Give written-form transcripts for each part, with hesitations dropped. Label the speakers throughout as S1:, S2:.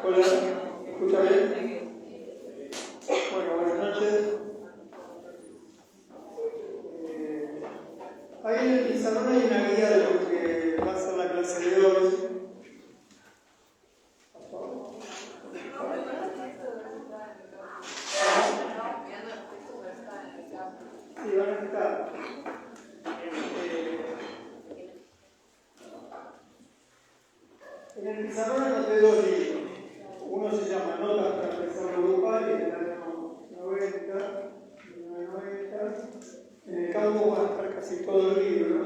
S1: Hola, ¿me escucha bien? Bueno, buenas noches. Ahí en el pizarrón hay una guía de lo que va a ser la clase de hoy. Sí, van a estar. En el pizarrón anoté dos libros. Uno se llama Notas para el desarrollo grupal, y del año 90, 1990. En el campo va a estar casi todo el libro.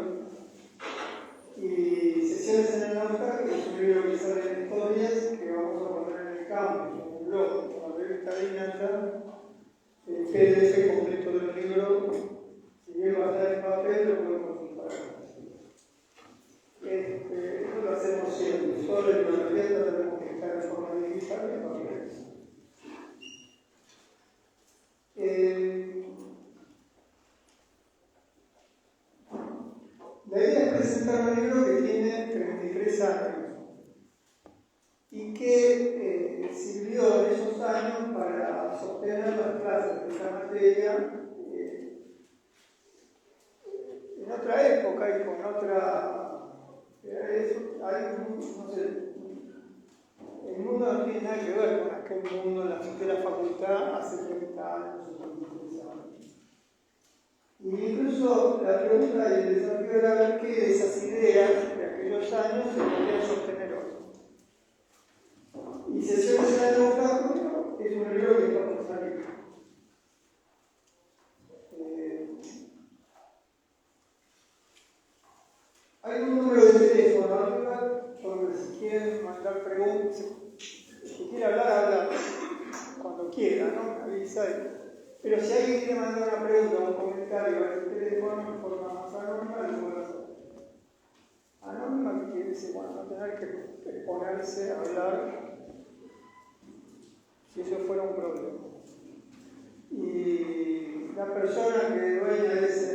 S1: Y Sesiones en el Naufragio, que es un libro que sale en historias, que vamos a poner en el campo, en el blog, en la revista Dinata. El PDF completo del libro, si bien va a estar en papel, lo podemos consultar. Eso lo hacemos siempre, solo en la revista tenemos que estar en forma digital y en papel. La idea es presentar un libro que tiene 33 años y que sirvió en esos años para sostener las clases de esta materia en otra época y con otra... no sé, el mundo no tiene nada que ver con aquel mundo de la facultad hace 30 años o 33 años. Y incluso la pregunta y el desafío era ver qué de esas ideas de aquellos años se podían sostener hoy. Y Sesiones en el Naufragio es un libro que está por salir. Hay un número de teléfono arriba donde si quieren mandar preguntas, si quiere hablar, cuando quiera, ¿no? Avisa. Pero si alguien quiere mandar una pregunta o un comentario a ese teléfono en forma más anónima, lo puede hacer. Anónima quiere decir, bueno, no tener que ponerse a hablar si eso fuera un problema. Y la persona que dueña de ese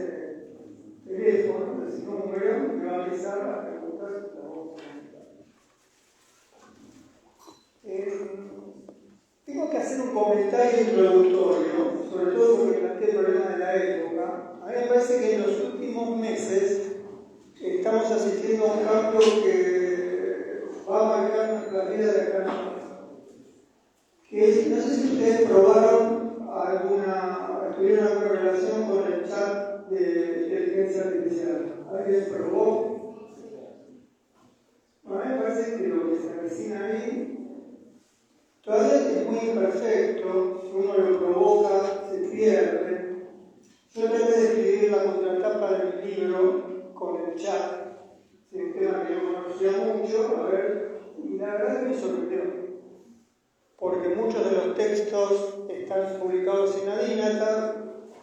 S1: teléfono, de ese número, me va a avisar las preguntas que la vamos a comentar. Tengo que hacer un comentario introductorio, sobre todo porque planteé el problema de la época. A mí me parece que en los últimos meses estamos asistiendo a un cambio que va a marcar nuestra vida de acá en adelante. No sé si ustedes tuvieron alguna relación con el chat de inteligencia artificial. ¿Alguien probó? A mí me parece que lo que se avecina ahí todavía es muy imperfecto. Si uno lo provoca, se pierde. Yo traté de escribir la contratapa del libro con el chat, un tema que yo conocía mucho, y la verdad que me sorprendió. Porque muchos de los textos están publicados en Adinata,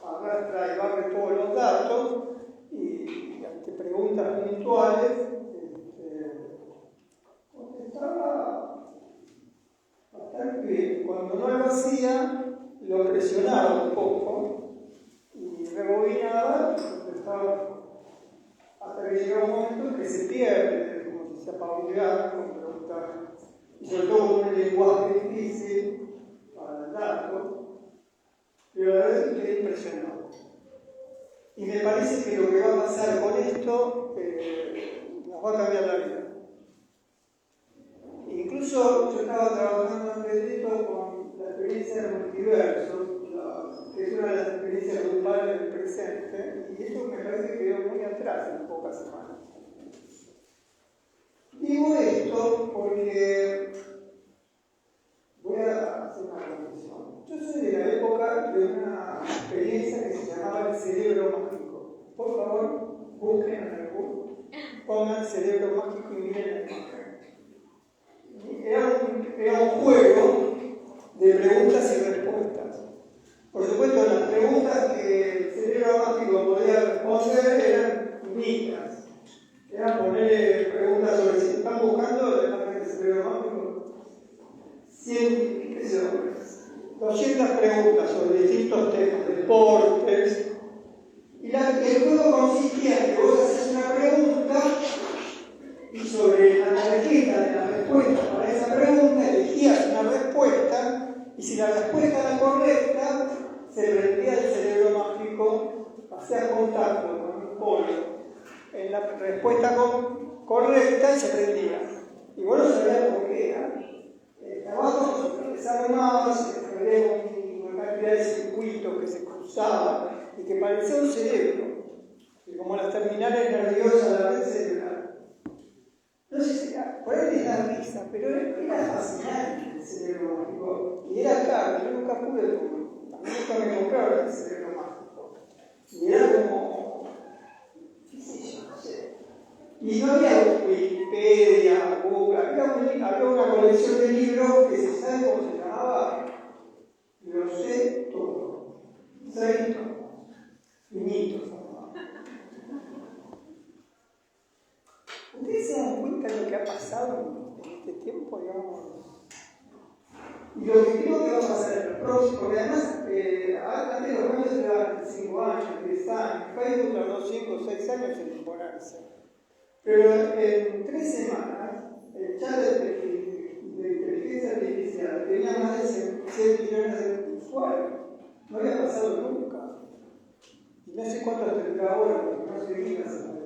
S1: arrastra y barre todos los datos, y ante preguntas puntuales, contestaba bastante bien. Cuando no lo hacía, lo presionaba un poco, y rebobinaba, y contestaba hasta que llega un momento en que se pierde, como si se apabullara con preguntas. Y sobre todo con un lenguaje difícil para el dato, pero la verdad es que quedé impresionado. Y me parece que lo que va a pasar con esto nos va a cambiar la vida. Incluso yo estaba trabajando en Pedrito con la experiencia del multiverso, que es una de las experiencias grupales del presente, y esto me parece que quedó muy atrás en pocas semanas. Digo esto porque voy a hacer una confesión. Yo soy de la época de una experiencia que se llamaba el cerebro mágico. Por favor, busquen en el Google, pongan cerebro mágico y miren la imagen. Era un juego de preguntas y respuestas. Por supuesto, las preguntas que el cerebro mágico podía responder eran únicas. Era ponerle preguntas sobre si están buscando la imagen del cerebro mágico. 200 preguntas sobre distintos temas, deportes. Y el juego consistía en que vos hacías una pregunta y sobre la tarjeta de la respuesta para esa pregunta elegías una la respuesta era correcta, se prendía el cerebro mágico, hacía contacto con un polo en la respuesta correcta y se prendía. Y vos no sabías por qué era. Abajo se desarmaba, se desarrollaba una cantidad de circuitos que se cruzaban y que parecía un cerebro, que como las terminales nerviosas a la vez cerebral. No sé si por ahí les da risa, pero era fascinante el cerebro mágico. Y era caro, yo nunca pude, nunca me compraron el cerebro mágico. Y era como, qué sé yo, no sé. Y no había Wikipedia, Google, había una colección de libros que se sabe cómo se llamaba. Lo sé todo. Sé todo. Finitos. ¿Ustedes se dan cuenta de lo que ha pasado en este tiempo, digamos? Y lo que creo que va a pasar en el próximo, porque además, antes los cambios eran 5 años, 10 años, Facebook tardó 5 o 6 años en imponerse. Pero en 3 semanas, el chat de inteligencia artificial tenía más de 100 millones de usuarios. No había pasado nunca. Y no sé cuánto tendrá ahora, porque no se diga esa ley.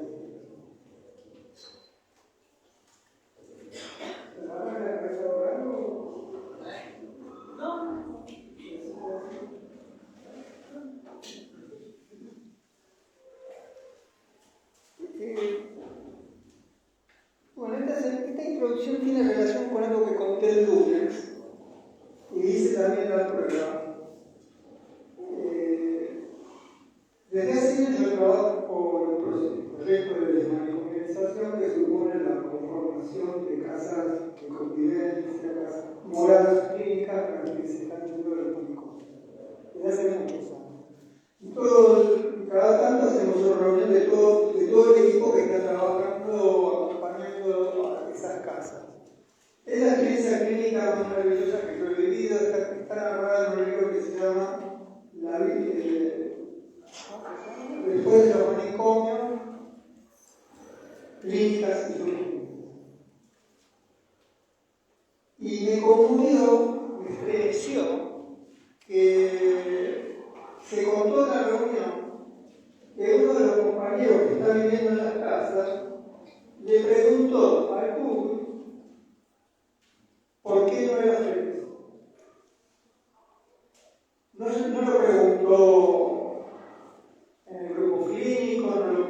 S1: Bueno, esta introducción tiene relación con algo que conté el lunes y hice también la prueba. Desde hace años yo trabajo por el proyecto de desmancomunización que supone la conformación de casas de convivencia, moradas clínicas para que se están yendo de los públicos. Desde hace muchos años. Cada tanto hacemos una reunión de todo el equipo que está trabajando, acompañando a esas casas. Es la experiencia clínica más maravillosa que yo he vivido, está narrada en un libro que se llama La vida después de los manicomios, clínicas y sufrimientos. Y me conmovió, me estremeció que se contó en la reunión que uno de los compañeros que está viviendo en las casas le preguntó al Google por qué no era feliz. No lo preguntó en el grupo clínico, no lo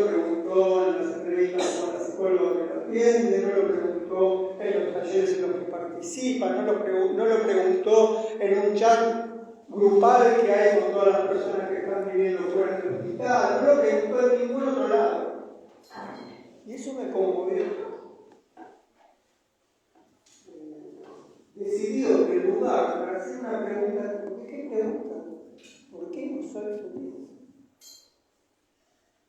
S1: preguntó en las entrevistas con la psicóloga que lo atiende, no lo preguntó en los talleres en los que participa, no lo preguntó en un chat grupal que hay con todas las personas que están viviendo fuera del hospital, no lo preguntó en ningún otro lado. Y eso me conmovió. Decidió que el lugar para hacer una pregunta, ¿qué pregunta? ¿Por qué no soy feliz?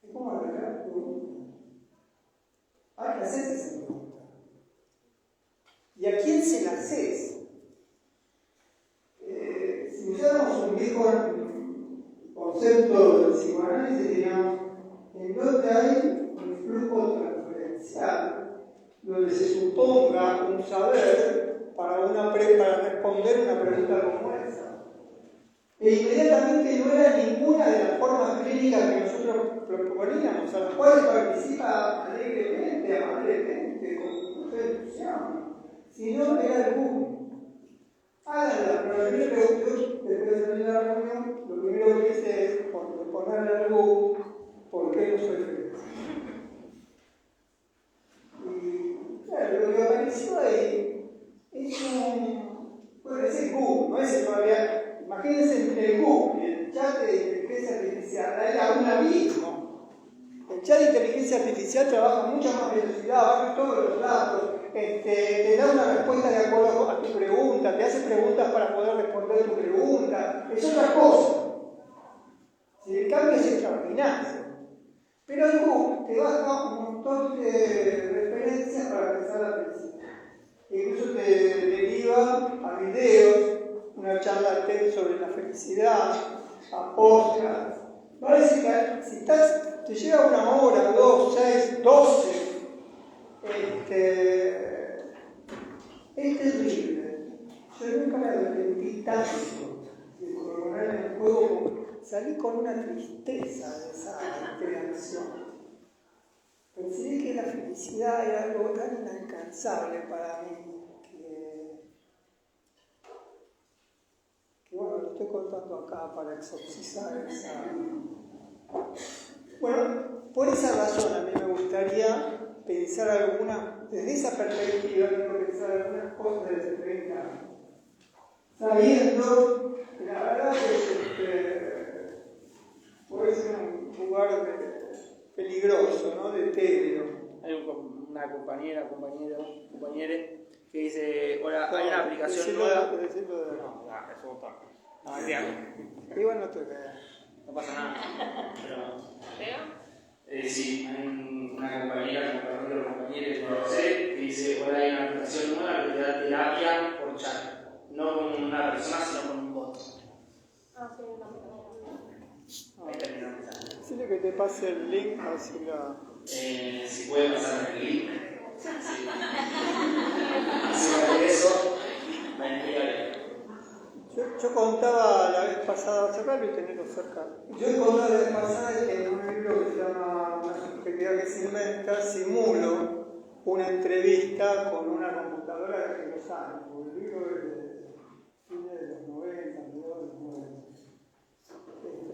S1: Es como arreglar pregunta. Hay que hacerse esa pregunta. ¿Y a quién se la haces? Si usáramos un viejo concepto del psicoanálisis, diríamos, en donde hay un flujo transferencial, donde se suponga un saber para responder una pregunta como esa. E inmediatamente no era ninguna de las formas clínicas que nosotros proponíamos, a las cuales participa alegremente, amablemente, con mucho entusiasmo, sino era el Google. Háganla, pero yo le pregunto, después de salir de la reunión, lo primero que hice es ponerle al Google por qué no soy feliz. Y claro, lo que apareció ahí es puede ser Google, no es todavía. Imagínense el Google y el chat de inteligencia artificial, era un abismo. El chat de inteligencia artificial trabaja a mucha más velocidad, baja todos los datos, te da una respuesta de acuerdo a tu pregunta, te hace preguntas para poder responder tu pregunta, es otra cosa. El cambio es extraordinario. Pero el Google te baja un montón de referencias para empezar a pensar. Incluso te deriva a videos, una charla TED sobre la felicidad, a podcast. Parece que si te lleva 1 hora, 2, 6, 12, es terrible. me arrepentí tanto de colaborar en el juego, salí con una tristeza de esa interacción. Pensé que la felicidad era algo tan inalcanzable para mí que bueno, lo estoy contando acá para exorcizar esa... Bueno, por esa razón a mí me gustaría pensar desde esa perspectiva, quiero pensar algunas cosas desde 30 años. Sabiendo que la verdad que puede ser un lugar peligroso, ¿no? De etéreo.
S2: Hay una compañera que dice, hola, hay una aplicación nueva. No, eso está. No,
S1: igual no te veas.
S2: No pasa nada. Pero, sí, hay una compañera que conoce que dice, hola, hay una aplicación nueva que te da terapia por chat. No con una persona, sino con un bot. Ahí terminó el mensaje.
S1: Decirle que te pase el link, así
S2: si puede pasar el link. Sí. Así eso, me enviaré.
S1: Yo contaba la vez pasada, cerrarlo y tenerlo cerca. Yo contaba la vez pasada que en un libro que se llama Una subjetividad que se inventa, simulo una entrevista con una computadora de hace 2 años. El libro es de fines de los 90, mediados de los 90.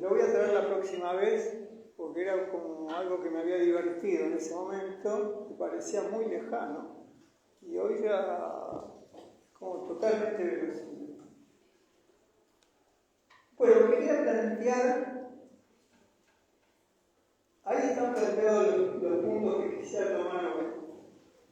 S1: Lo voy a traer la próxima vez porque era como algo que me había divertido en ese momento, me parecía muy lejano y hoy ya como totalmente verosímil. Bueno, quería plantear, ahí están planteados los puntos que quisiera tomar hoy.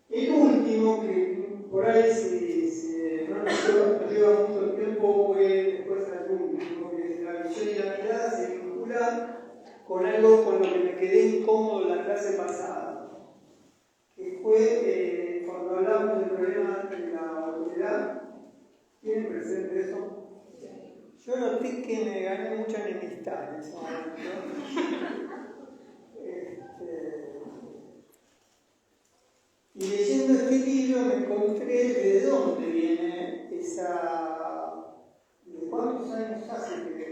S1: El último, que por ahí si no nos lleva mucho tiempo, fue después al último, que es la visión y la mirada se vincula con algo con lo que me quedé incómodo en la clase pasada, que fue cuando hablamos del problema de la autoridad. ¿Tienen presente eso? Yo noté que me gané mucha enemistad en ese momento. Y leyendo este libro me encontré de dónde viene esa... ¿De cuántos años hace que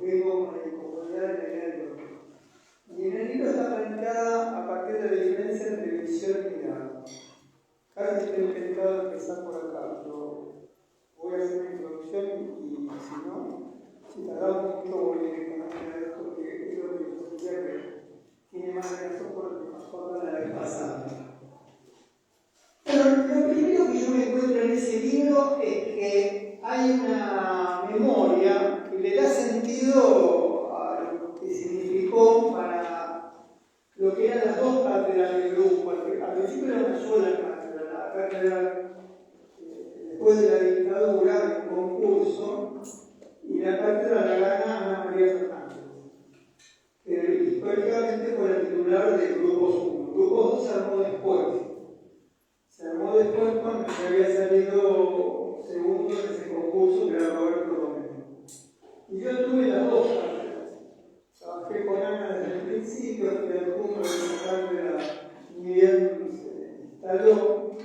S1: vengo con la incomodidad de leerlo? Y en el libro está planteada a partir de la diferencia entre visión y mirada. Casi estoy intentado empezar por acá, pero voy a hacer una introducción y si tardamos mucho voy a ir con esto que es lo que tiene más razón por lo que pasó la vez pasada. Pero lo primero que yo me encuentro en ese libro es que hay una memoria que le da sentido a lo que significó para lo que eran las dos cátedras del grupo. Al principio era una sola cátedra, la cátedra después de la dictadura, el concurso, y la cátedra la gana Ana María Fernández, que históricamente fue la titular del grupo 1. El grupo 2 se armó después. Se armó después cuando se había salido segundo en ese concurso, que era Roberto Romero. Y yo tuve las dos cátedras. Trabajé con Ana desde el principio, hasta el punto de que esa cátedra ni bien se instaló.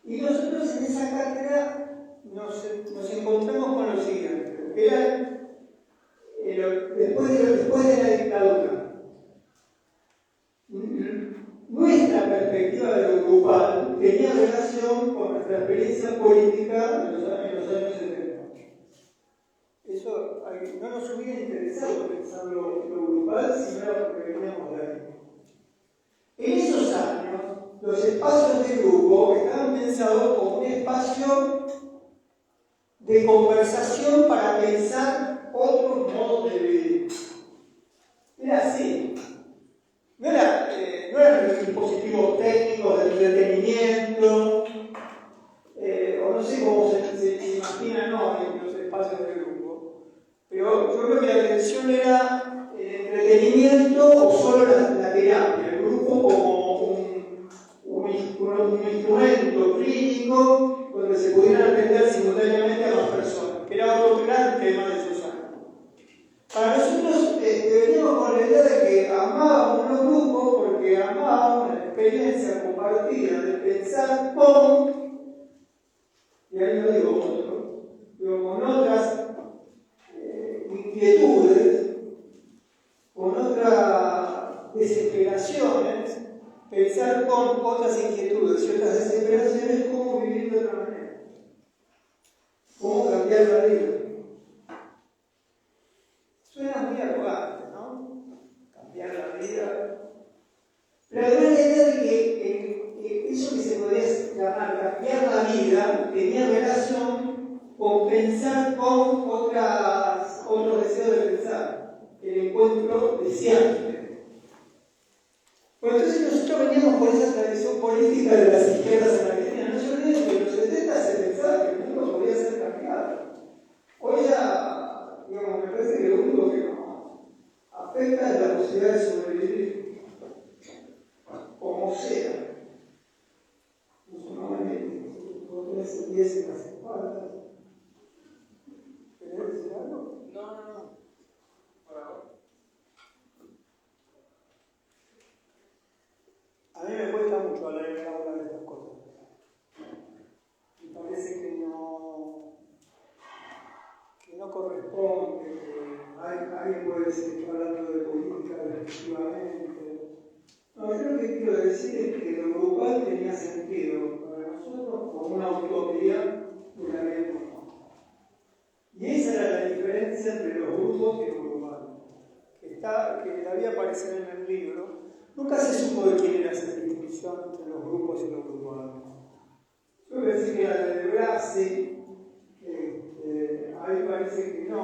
S1: Y nosotros en esa cátedra nos encontramos con lo siguiente, que era después de la dictadura. Nuestra perspectiva de lo grupal tenía relación con nuestra experiencia política en los años 70. Eso no nos hubiera interesado pensar lo grupal si no era porque veníamos de ahí. En esos años, los espacios de grupo estaban pensados como un espacio de conversación para pensar otros modos de vivir. Era así. No eran los dispositivos técnicos de entretenimiento, o no sé cómo se imaginan en los espacios de grupo. Pero yo creo que la intención era el entretenimiento o solo la terapia, el grupo como un instrumento clínico donde se pudieran atender simultáneamente a más personas, que era otro gran tema de esos años. Para nosotros veníamos con la idea de que amábamos los grupos porque amábamos la experiencia compartida de pensar con, y ahí lo digo otro, otras inquietudes y otras desesperaciones, cómo vivir de otra manera, cómo cambiar la vida. Suena muy arrogante, ¿no? Cambiar la vida. Pero además la idea de que eso que se podría llamar cambiar la vida tenía relación con pensar con otros deseos de pensar, el encuentro deseante. Bueno, entonces nosotros veníamos por esa tradición política de las izquierdas en Argentina. No se olviden que en los 70 se pensaba que el mundo podía ser cambiado. Hoy ya, digamos, me parece que lo único que nos afecta es la posibilidad de sobrevivir, como sea. Normalmente, nosotros 10 en las espaldas. ¿Querés decir algo?
S2: No. Por ahora.
S1: A mí me cuesta mucho hablar de estas cosas. Me parece que no corresponde, que alguien puede decir que está hablando de política efectivamente. No, yo lo que quiero decir es que lo grupal tenía sentido para nosotros como una utopía de la vida común. Y esa era la diferencia entre los grupos y lo grupal, que debía aparecer en el libro. Nunca se supo de quién era esa distinción entre los grupos y lo grupal. Yo pensé que era la de Blasi, ahí parece que no.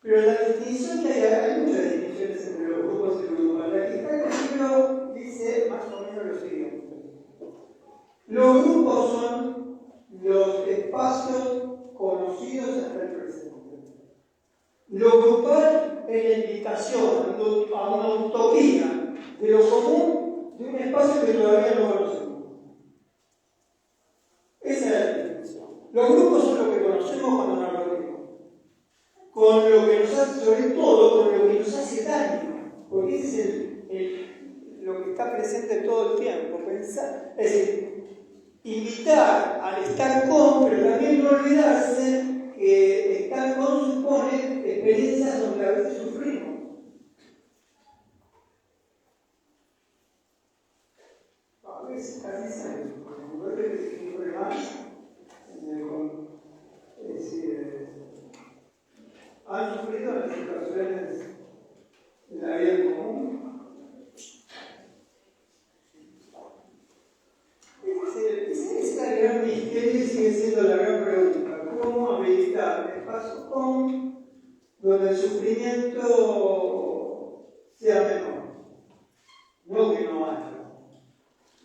S1: Pero la distinción que hay muchas distinciones entre los grupos y los grupos. La que está en el libro dice más o menos lo siguiente. Los grupos son los espacios conocidos hasta el presente. Lo grupal es la invitación a una utopía de lo común de un espacio que todavía no conocemos. Esa es la distinción. Los grupos son lo que conocemos cuando nos reunimos, con lo que nos hace, sobre todo con lo que nos hace daño, porque ese es lo que está presente todo el tiempo. Pensar, es decir, invitar al estar con, pero también no olvidarse que estar con supone experiencias donde a veces sufrimos. A veces casi siempre, porque me parece que sufre más. Es decir, han sufrido las situaciones de la vida en común. Ese es el gran misterio y sigue siendo la gran pregunta. ¿Cómo habilitar un espacio común donde el sufrimiento sea menor? No que no haya.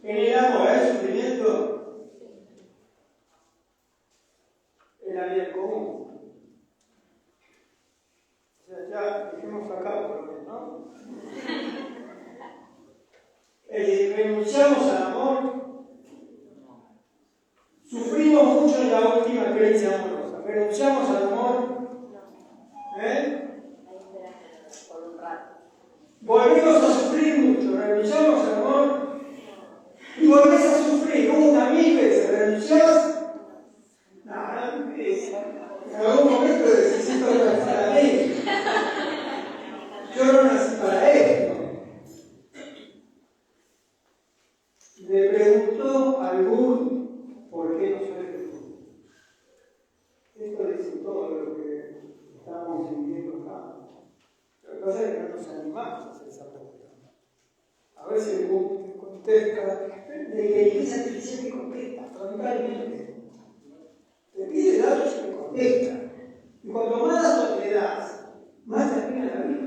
S1: En el amor hay sufrimiento en la vida en común. O sea, ya dijimos acá por lo menos, ¿no? Renunciamos al amor. Sufrimos mucho en la última experiencia amorosa. Renunciamos al amor. Volvemos a sufrir mucho. Renunciamos al amor. Y volvés a sufrir una, 1000 veces. ¿Renunciás? No, en algún momento necesito alcanzar a mí. Yo no nací para esto. Le preguntó a algún por qué no soy Jesús. Esto dice todo lo que estamos viviendo acá. Lo que pasa es que no nos animamos a hacer esa pregunta. A veces el mundo contesta, de que la inteligencia artificial te contesta frontalmente. Te pide datos y te contesta. Y cuanto más datos le das, más termina la vida.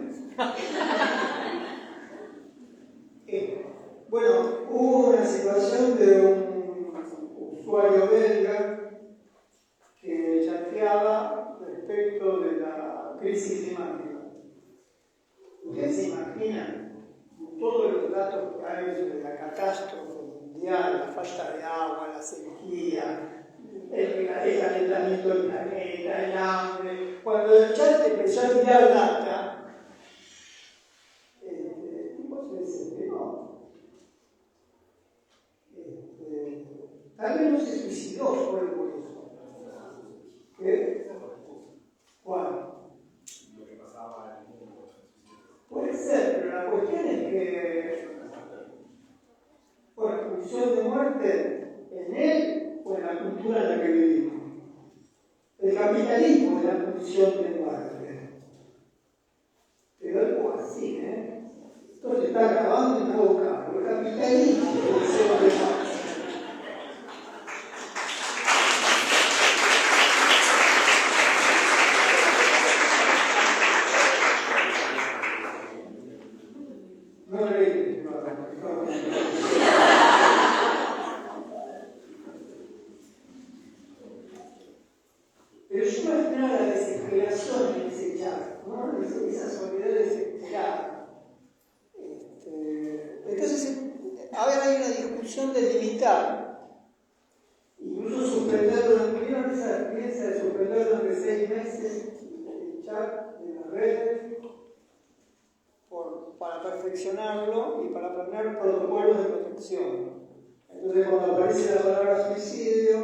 S1: Bueno, hubo una situación de un usuario belga que chateaba respecto de la crisis climática. ¿Ustedes se imaginan todos los datos que hay sobre la catástrofe mundial, la falta de agua, la sequía, el calentamiento del planeta, el hambre? Cuando el chat empezó a enviar data, el tipo se desesperó. Tal vez no se suicidó solo por eso. ¿Qué? ¿Cuál?
S3: Lo que pasaba en el mundo.
S1: Puede ser, pero la cuestión es que, bueno, pulsión de muerte en él o en la cultura en la que vivimos. El capitalismo es la pulsión de muerte. Pero algo así, Esto se está grabando en todo campo. El capitalismo es el deseo de muerte. Pero yo imagino la desesperación en ese chat, ¿no? Esa soledad desesperada. Entonces, ahora hay una discusión de limitar, incluso suspender durante, esa experiencia de suspender durante 6 meses el chat de las redes para perfeccionarlo y para planear protocolos de protección. Entonces, cuando aparece la palabra suicidio,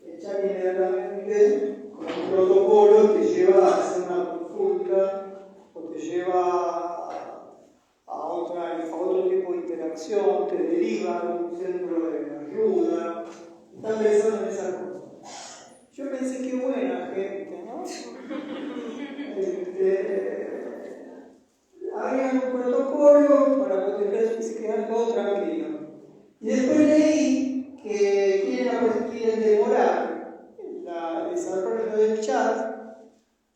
S1: el chat inmediatamente con un protocolo te lleva a hacer una consulta o te lleva a otro tipo de interacción, te deriva a un centro de ayuda. Están pensando en esas cosas. Yo pensé que buena gente, ¿no? Harían un protocolo para proteger y se quedan todos tranquilos. Y después leí que quieren demorar el desarrollo del chat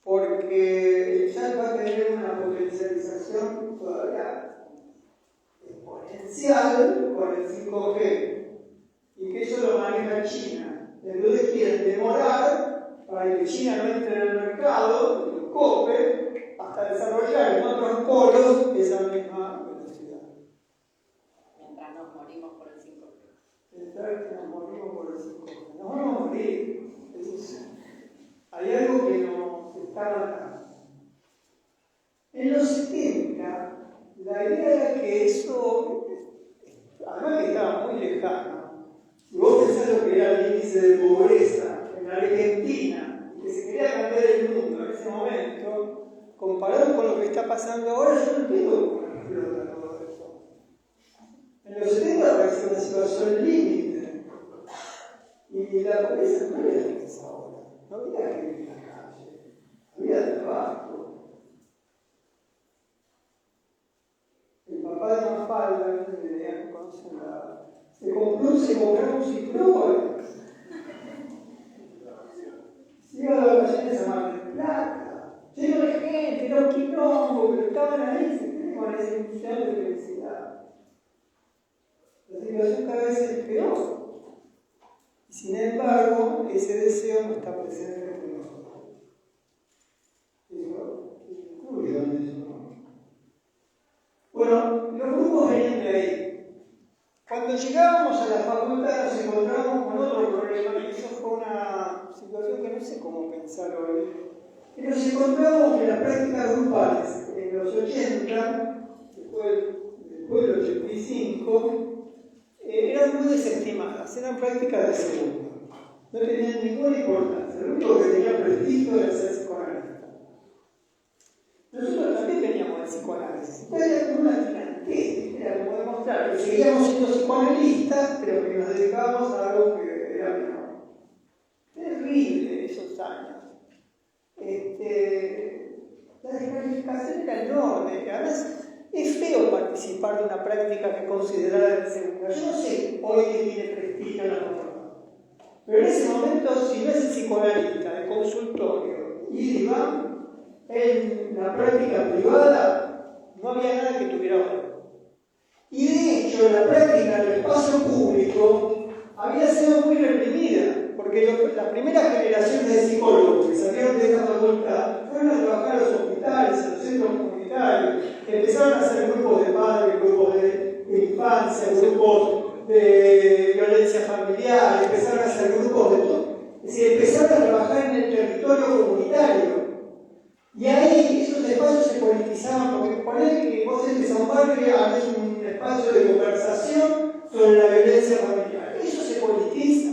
S1: porque el chat va a tener una potencialización todavía exponencial con el 5G y que eso lo maneja China. Entonces quieren demorar para que China no entre en el mercado, lo cope, hasta desarrollar en otros polos esa misma velocidad.
S4: Mientras nos morimos por el 5G.
S1: Mientras nos morimos por el 5G. Nos vamos a morir. Hay algo que nos está matando. En los 70, la idea era que eso, además que estaba muy lejano, si vos pensás lo que era el índice de pobreza en la Argentina, que se quería cambiar el mundo en ese momento, comparado con lo que está pasando ahora, yo no entiendo cómo explota todo eso. En los 70 parecía una situación límite. Y la pobreza no era la que es ahora. No había gente en la calle. Había trabajo. El papá de Mafalda, no sé si conocen se compró un Citroën. Se iba a las vacaciones a Mar del Plata. Lleno de gente, era un quilombo, pero estaban ahí, con esa ilusión de felicidad. La situación cada vez es peor. Y sin embargo, ese deseo no está presente entre nosotros. Eso incluyo en eso, ¿no? Bueno, los grupos venían de ahí. Cuando llegábamos a la facultad nos encontramos con otro problema, y eso fue una situación que no sé cómo pensar hoy. Y nos encontramos que las prácticas grupales en los 80, después del 85, eran muy desestimadas, eran prácticas de segunda. No tenían ninguna importancia, lo único que tenía prestigio era ser psicoanalista. Nosotros también veníamos del psicoanálisis, era como una tirantez, era como demostrar que seguíamos siendo psicoanalistas, pero que nos dedicábamos a algo que era menor. Terrible esos años. La descalificación era enorme. Además, es feo participar de una práctica que considerada de segunda. Yo no sé hoy que tiene prestigio en la norma, pero en ese momento, si no es el psicoanalista de consultorio y iba en la práctica privada, no había nada que tuviera valor. Y de hecho, la práctica del espacio público había sido muy reprimida. Porque las primeras generaciones de psicólogos que salieron de esta facultad fueron a trabajar a los hospitales, a los centros comunitarios, empezaron a hacer grupos de padres, grupos de infancia, grupos de violencia familiar, empezaron a hacer grupos de todo. Es decir, empezaron a trabajar en el territorio comunitario. Y ahí esos espacios se politizaban, porque ponés que vos entres a un barrio y haces un espacio de conversación sobre la violencia familiar. Eso se politiza.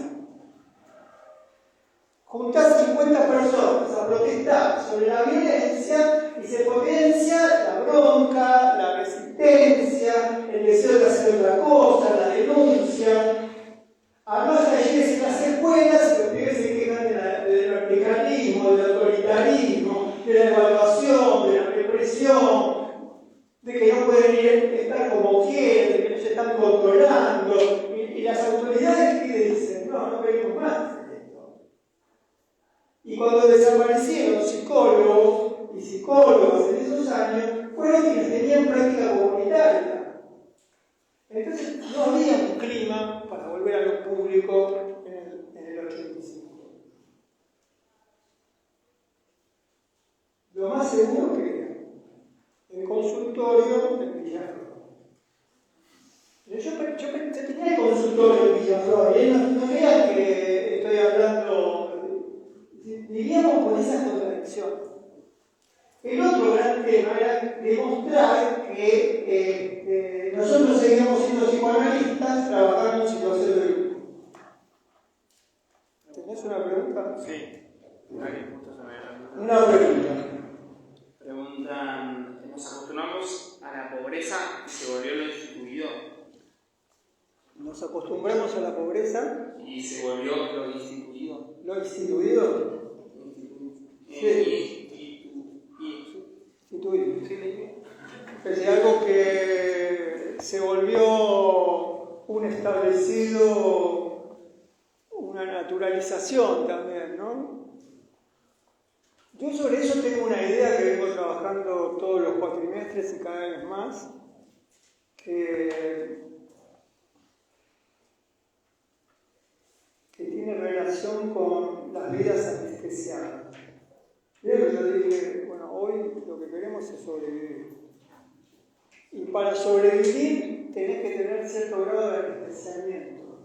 S1: Juntás 50 personas a protestar sobre la violencia y se potencia la bronca, la resistencia, el deseo de hacer otra cosa, la denuncia, cuando desaparecieron psicólogos y psicólogas en esos años, fueron quienes tenían práctica comunitaria. Entonces no había un clima para volver a lo público en el 85. Lo más seguro que era el consultorio en Villaflor. Yo tenía el consultorio en Villaflor, y no crean que estoy hablando, vivíamos con esas contradicciones. El otro gran tema era demostrar que nosotros seguíamos siendo psicoanalistas trabajando en situación de grupo. ¿Tenés una pregunta?
S2: Sí.
S1: Una pregunta.
S2: Preguntan, ¿nos acostumbramos a la pobreza y se volvió lo instituido?
S1: Nos acostumbramos a la pobreza.
S2: ¿Y se volvió lo instituido?
S1: ¿Lo instituido? Sí. Instituido. Es decir, algo que se volvió un establecido, una naturalización también, ¿no? Yo sobre eso tengo una idea que vengo trabajando todos los cuatrimestres y cada vez más, que tiene relación con las vidas anestesiadas. Yo dije, bueno, hoy lo que queremos es sobrevivir. Y para sobrevivir tenés que tener cierto grado de anestesiamiento.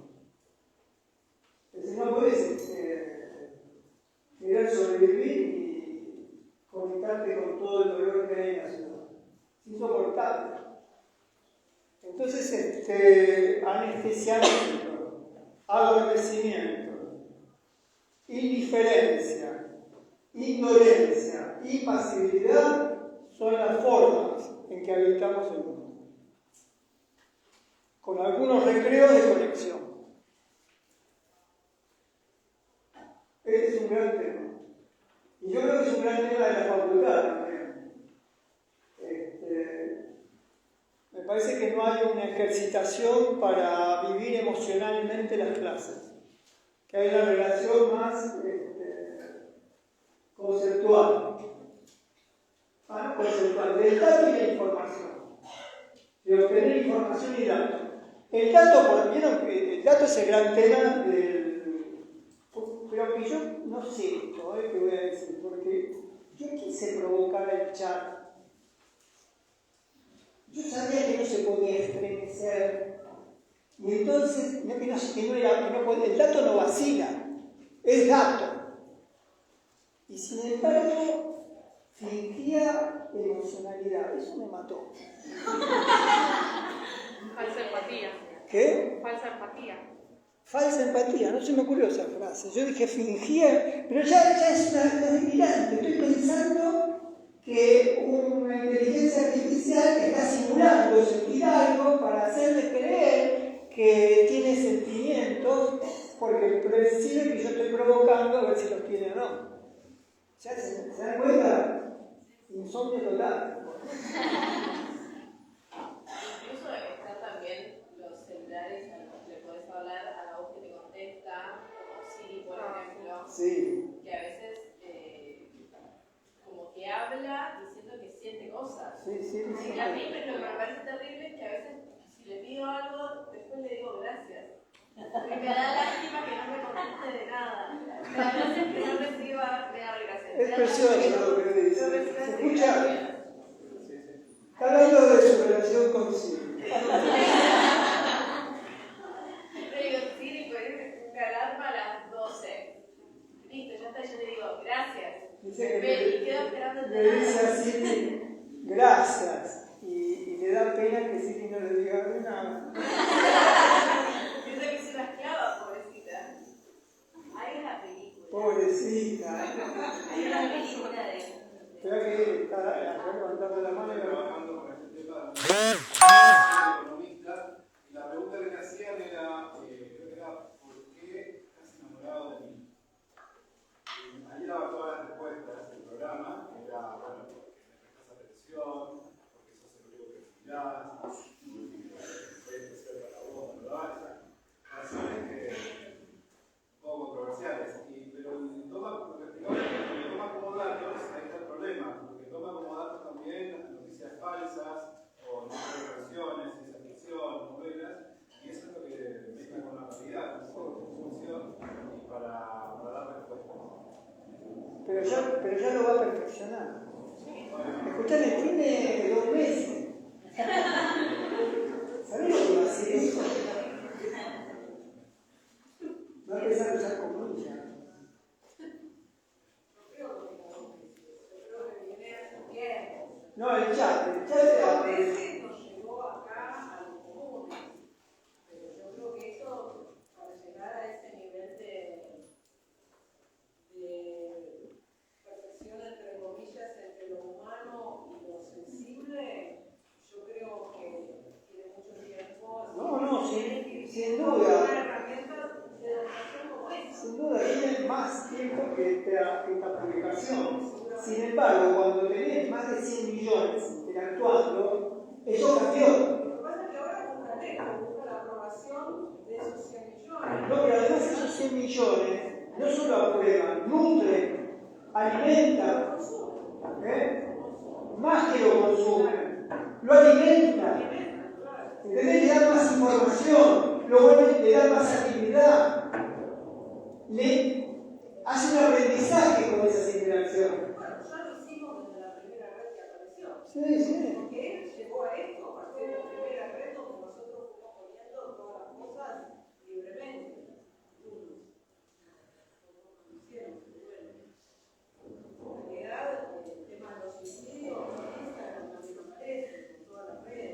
S1: Es decir, no podés querer sobrevivir y conectarte con todo el dolor que hay en la ciudad. Es insoportable. Entonces, anestesiamiento, adormecimiento, indiferencia, indolencia y pasividad son las formas en que habitamos el mundo, con algunos recreos de conexión. Este es un gran tema. Y yo creo que es un gran tema de la facultad también. Me parece que no hay una ejercitación para vivir emocionalmente las clases, que hay una relación más conceptual. Conceptual, del dato y la información. De obtener información y datos. El dato es el gran tema pero que yo no sé esto, que voy a decir, porque yo quise provocar el chat. Yo sabía que no se podía estremecer. Y entonces, el dato no vacila, es dato. Y sin embargo, fingía emocionalidad. Eso me mató.
S5: Falsa empatía.
S1: ¿Qué?
S5: Falsa empatía.
S1: Falsa empatía, no se me ocurrió esa frase. Yo dije fingía, pero ya es una delirante. Estoy pensando que una inteligencia artificial está simulando sentir algo para hacerle creer que tiene sentimientos, porque percibe que yo estoy provocando a ver si los tiene o no. ¿Se dan cuenta? Insomnio total.
S4: Incluso están también los celulares a los que le podés hablar a la voz que te contesta, como Siri, por ejemplo,
S1: Sí.
S4: que a veces como que habla diciendo que siente cosas.
S1: Sí.
S4: Y a mí lo que me parece terrible es que a veces, si le pido algo, después le digo gracias. Porque me da lástima que no me conteste de nada. Me da gracias que no reciba, me da gracias.
S1: Es precioso lo que le dice.
S4: No reciba
S1: ¿Se escucha?
S4: gracias.
S1: Está hablando de su relación con Siri.
S4: Le digo, Siri, puedes una alarma a las 12. Listo, ya está, yo le digo, gracias.
S1: Dice que
S4: Y quedo esperando
S1: le dice a Siri, gracias. Y le da pena que Siri no le diga nada.
S4: Piensa que es una esclava, pobrecita. Hay una película.
S1: Pobrecita.
S4: Hay una película de...
S1: Espera que está levantando la mano y
S3: trabajando con este tema de economista, y la pregunta que me hacían era, creo que era, ¿por qué estás enamorado de mí? Ahí daba todas las respuestas del programa, era, bueno, porque me prestas atención, porque sos el único que mirás, soy especial para vos, ¿verdad? Razones un poco controversiales, pero en todo lo que explicaba
S1: Pero ya lo va a perfeccionar. Escuchame, tiene 2 meses. ¿Sabés lo que va a hacer eso? Va a empezar a usar comillas. No, el chat
S6: A veces nos llegó acá a los comunes, pero yo creo que eso, para llegar a ese nivel de perfección, entre comillas, entre lo humano y lo sensible, yo creo que tiene mucho tiempo.
S1: No, sin duda.
S6: Una herramienta de educación como esa.
S1: Sin duda, tienen más tiempo que esta publicación. Sin embargo, cuando tenés más de 100 millones interactuando, eso cambió.
S6: Lo que pasa es que ahora busca la aprobación de esos 100 millones.
S1: No, pero además esos 100 millones no solo aprueban, nutren, alimentan, más que lo consumen, lo alimentan. ¿Entendés? Le dan más información, le dan más actividad, le hace un aprendizaje con esas interacciones.
S6: Ya lo hicimos desde la primera red que apareció.
S1: Sí.
S6: Porque él llegó a esto a partir de la primera red donde nosotros fuimos poniendo todas las cosas libremente. En realidad, el tema de los suicidios, Instagram también aparece en todas las redes.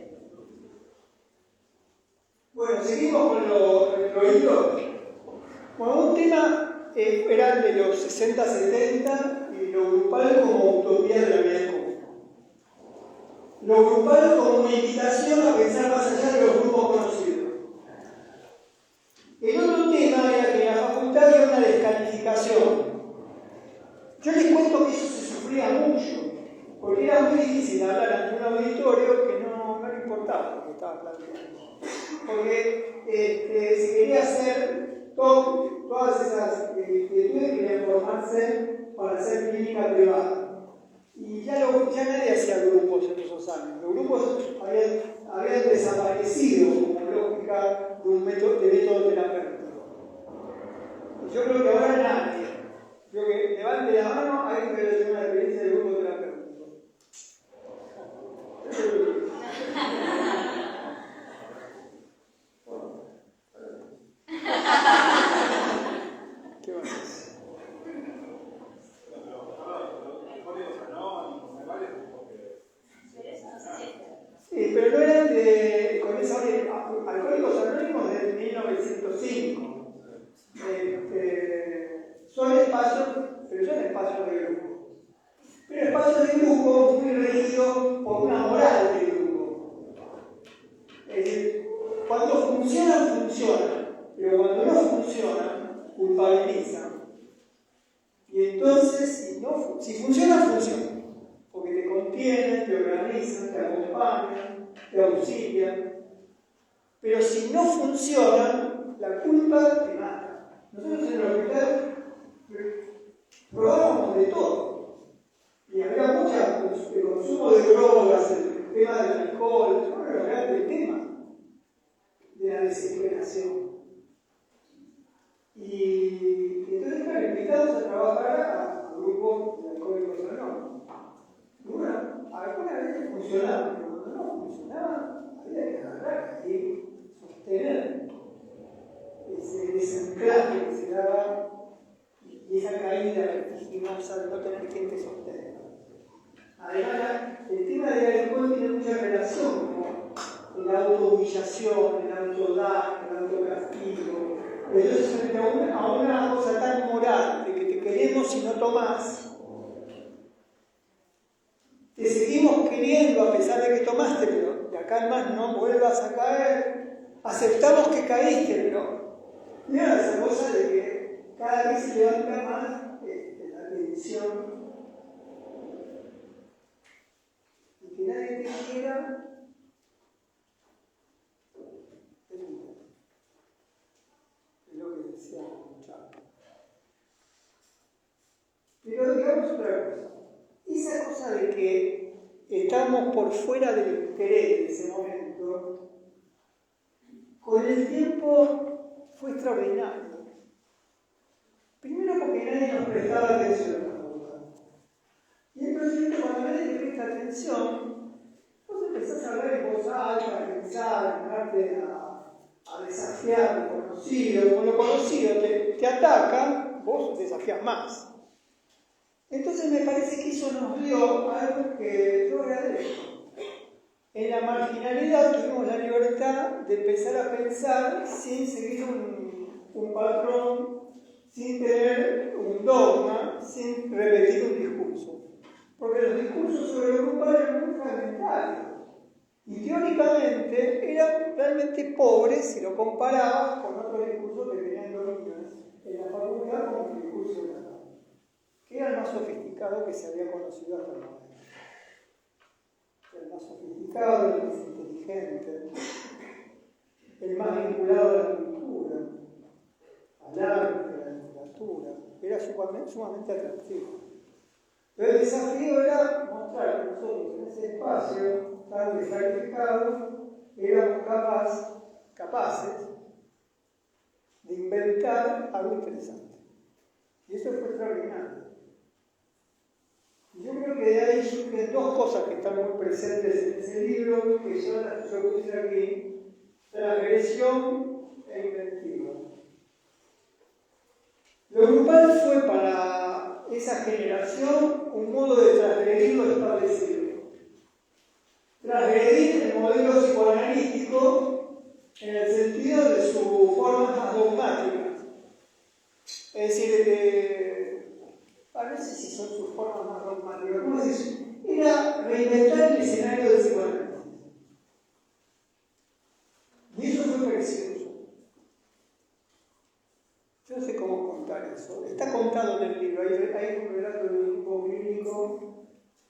S1: Bueno, seguimos con los hilos. Bueno, un tema era el de los 60-70 y lo grupal como utopía de la vida común. Lo grupal como una invitación a pensar más allá de los grupos conocidos. El otro tema era que en la facultad había una descalificación. Yo les cuento que eso se sufría mucho, porque era muy difícil hablar ante un auditorio que no le importaba lo que estaba planteando. Porque se quería hacer todas esas inquietudes, querían formarse para hacer clínica privada. Y ya nadie hacía grupos en esos años. Los grupos habían desaparecido como lógica de método terapéutico. Y yo creo que ahora nadie. Creo que levante la mano, alguien que haya tenido una experiencia de grupo terapéutico. ¿Qué más? Sí, pero no eran con esa Alcohólicos Anónimos de 1905. Son espacios, pero son espacios de grupo. Pero espacios de grupo muy regidos por una moral de grupo. Es decir, cuando funcionan, pero cuando no funcionan, culpabilizan. Y entonces, si funcionan, porque te contienen, te organizan, te acompañan, te auxilian. Pero si no funcionan, la culpa te mata. Nosotros en el hospital probábamos de todo. Y había mucho consumo de drogas, el tema del alcohol, eso era el gran tema de la desesperación. Y entonces, claro, invitamos a trabajar a grupos de alcohólicos anónimos. Bueno, algunas veces funcionaba, pero cuando no funcionaba, había que agarrar y sostener ese desanclaje que se daba y esa caída vertiginosa de no tener quien te sostenga. Además, el tema del alcohol tiene mucha relación con la autohumillación, el autodaño, el autocastigo. Entonces, frente a una cosa tan moral de que te queremos y no tomás, te seguimos queriendo a pesar de que tomaste, pero de acá en más no vuelvas a caer. Aceptamos que caíste, pero mira esa cosa de que cada vez se levanta más la tensión y que nadie te quiera. Es lo que decía Chávez. Pero digamos otra cosa. Esa cosa de que estamos por fuera del interés de ese momento, con el tiempo fue extraordinario. Primero porque nadie nos prestaba atención en la facultad. Y el presidente, cuando nadie te presta atención, vos empezás a hablar en voz alta, a pensar, a ganarte a desafiar lo conocido. Cuando lo conocido te ataca, vos desafías más. Entonces me parece que eso nos dio algo que yo agradezco. En la marginalidad tuvimos la libertad de empezar a pensar sin seguir un patrón, sin tener un dogma, sin repetir un discurso. Porque los discursos sobre lo grupal eran muy fragmentarios. Y teóricamente eran realmente pobres si lo comparabas con otros discursos que tenían dominios en la facultad, como el discurso de la Cámara, que era el más sofisticado que se había conocido hasta el momento. El más sofisticado, el más inteligente, el más vinculado a la cultura, al arte, a la literatura, era sumamente atractivo. Pero el desafío era mostrar que nosotros en ese espacio tan descalificado éramos capaces de inventar algo interesante. Y eso fue extraordinario. Yo creo que de ahí surgen dos cosas que están muy presentes en ese libro, que son las que yo puse aquí: transgresión e inventiva. Lo grupal fue para esa generación un modo de transgredir lo establecido. Transgredir el modelo psicoanalítico en el sentido de sus formas más dogmáticas. Es decir, no sé si son sus formas más dogmáticas, ¿cómo se dice? Era reinventar el escenario del psicoanálisis. Y eso fue precioso. Yo no sé cómo contar eso. Está contado en el libro, hay un relato de un grupo clínico.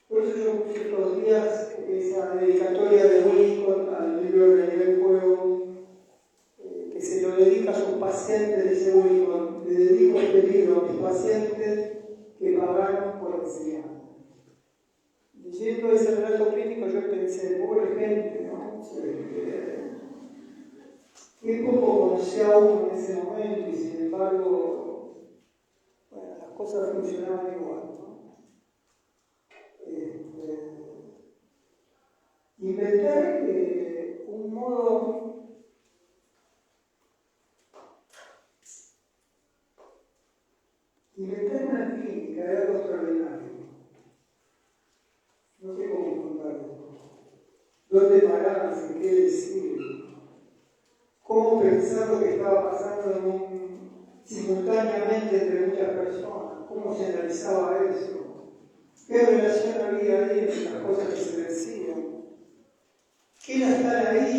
S1: Por eso yo puse estos días esa dedicatoria de Winnicott al libro de Nivel Juego, que se lo dedica a sus pacientes, dice Winnicott: le dedico este libro a mis pacientes que pagaron por enseñar. Leyendo ese relato clínico yo pensé, pobre gente, ¿no? Qué poco conocía uno en ese momento y sin embargo, bueno, las cosas funcionaban igual, ¿no? Inventar un modo inventar una clínica de algo extraordinario. No sé cómo contarlo. ¿Dónde pararse? ¿Qué decir? ¿Cómo pensar lo que estaba pasando simultáneamente entre muchas personas? ¿Cómo se analizaba eso? ¿Qué relación había ahí entre las cosas que se decían? ¿Qué era estar ahí?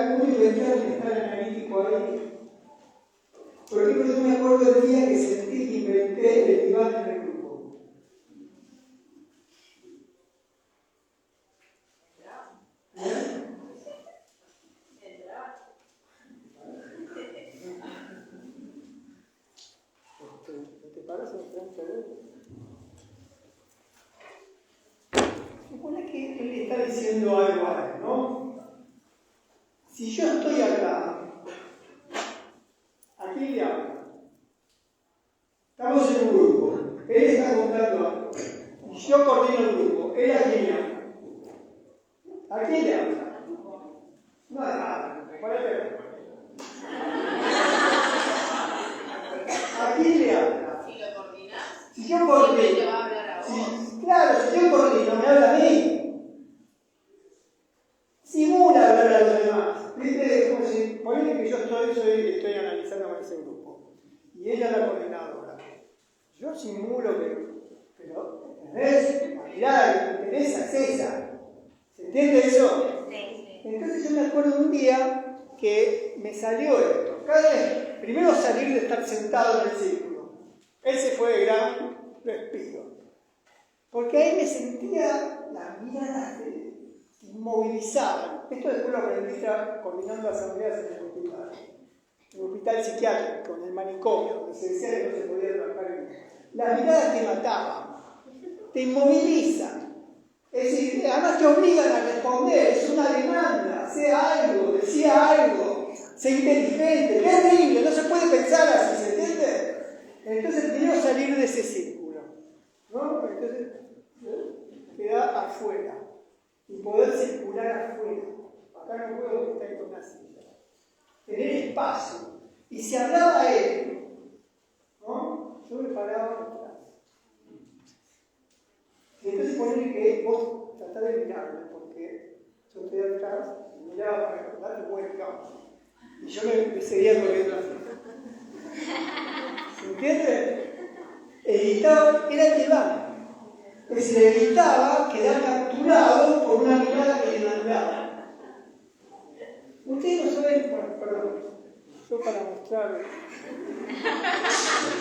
S1: ¿Cómo inventar un estar analítico ahí? Por ejemplo, yo me acuerdo del día que sentí que inventé el diván en el grupo. ¿Te parece un frente de él? Supone que él está diciendo algo a él, ¿no? Si yo estoy acá, ¿a quién le hablo? Estamos en un grupo, él está contando algo, y yo coordino el grupo, él a quién le habla. ¿A quién le habla? No a nada, para ver. ¿A quién le habla?
S4: Si lo coordinas,
S1: Si yo coordino,
S4: siempre te va a hablar a vos.
S1: claro, si yo coordino, me habla a mí. Simula hablar a los demás. ¿Viste? Como si, ponele que yo estoy analizando con ese grupo. Y ella es la coordinadora. Yo simulo pero ¿entendés? La mirada que me interesa es esa. ¿Se entiende eso?
S4: Sí.
S1: Entonces yo me acuerdo un día que me salió esto. Cada vez, primero salir de estar sentado en el círculo. Ese fue el gran respiro. Porque ahí me sentía las miradas inmovilizadas. Esto después lo aprendí coordinando asambleas en el hospital. En el hospital psiquiátrico, en el manicomio, donde se decía que no se podía trabajar en eso. Las miradas te mataban, te inmovilizan. Es decir, además te obligan a responder, es una demanda, sea algo, decía algo. sé inteligente, terrible, no se puede pensar así, ¿se entiende? Entonces primero salir de ese círculo, ¿no? Entonces quedar afuera y poder circular afuera. Acá no puedo estar en una silla. Tener espacio. Y se hablaba él, ¿no? Yo me paraba atrás. Y entonces ponerle que vos tratás de mirarme, porque yo estoy atrás y miraba para recordar el buen campo. Y yo me seguía corriendo así. ¿Se entiende? Evitaba, era el diván. Es decir, evitaba quedar capturado por una mirada que le mandaba. Ustedes no saben, bueno, perdón, yo para mostrar,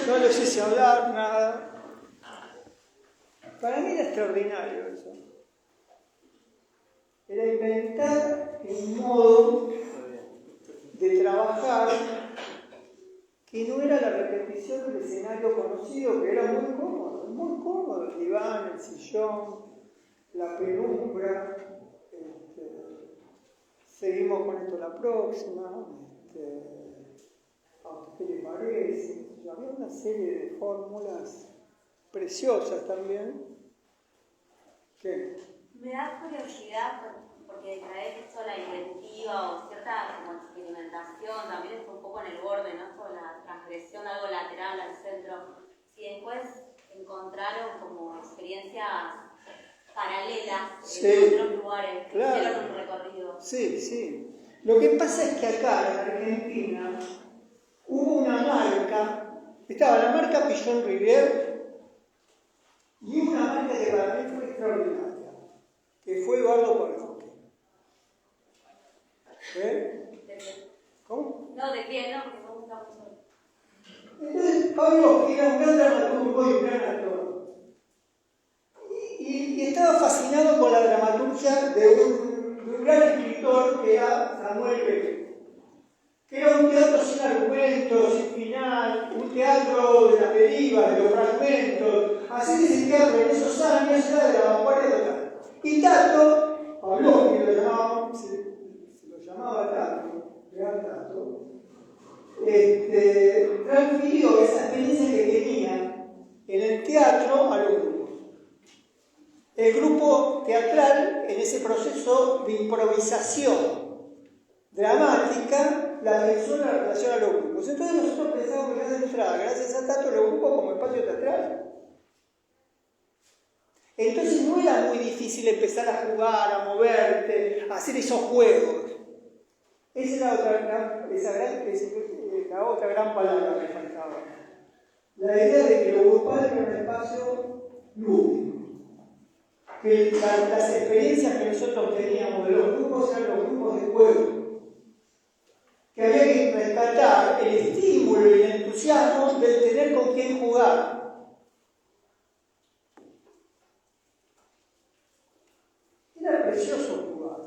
S1: no les hice hablar, nada. Para mí era extraordinario eso. Era inventar un modo de trabajar que no era la repetición del escenario conocido, que era muy cómodo, el diván, el sillón, la penumbra. Seguimos con esto la próxima. ¿A usted qué le parece? Había una serie de fórmulas preciosas también. ¿Qué?
S7: Me da curiosidad porque traer esto la inventiva o cierta como experimentación también está un poco en el borde, ¿no? Con la transgresión, algo lateral al centro. Si después encontraron como experiencias paralelas en otros lugares que hicieron un recorrido.
S1: Sí, sí. Lo que pasa es que acá en Argentina hubo una marca, estaba la marca Pigeon Rivière y una marca que para mí fue extraordinaria, que fue Eduardo Palotti. ¿Cómo?
S7: No, ¿de quién? No, porque me gusta mucho.
S1: Entonces, Pablo era un gran dramaturgo y un gran actor. Y estaba fascinado con la dramaturgia de un gran escritor que era Samuel Beckett, que era un teatro sin argumentos, sin final, un teatro de las derivas, de los fragmentos. Hacer ese teatro en esos años era de la vanguardia total. Y Tato, Pablo, que se lo llamaba Tato, gran Tato, transfirió esa experiencia que tenía en el teatro a los grupos. El grupo teatral, en ese proceso de improvisación dramática, la pensó en la relación a los grupos. Entonces nosotros pensamos que gracias a entrada, gracias a Tato, los grupos como espacio teatral. Entonces no era muy difícil empezar a jugar, a moverte, a hacer esos juegos. Esa es la otra gran palabra que faltaba. La idea de que lo grupal era un espacio lúdico. Que las experiencias que nosotros teníamos de los grupos eran los grupos de juego. Que había que rescatar el estímulo y el entusiasmo de tener con quién jugar. Era precioso jugar.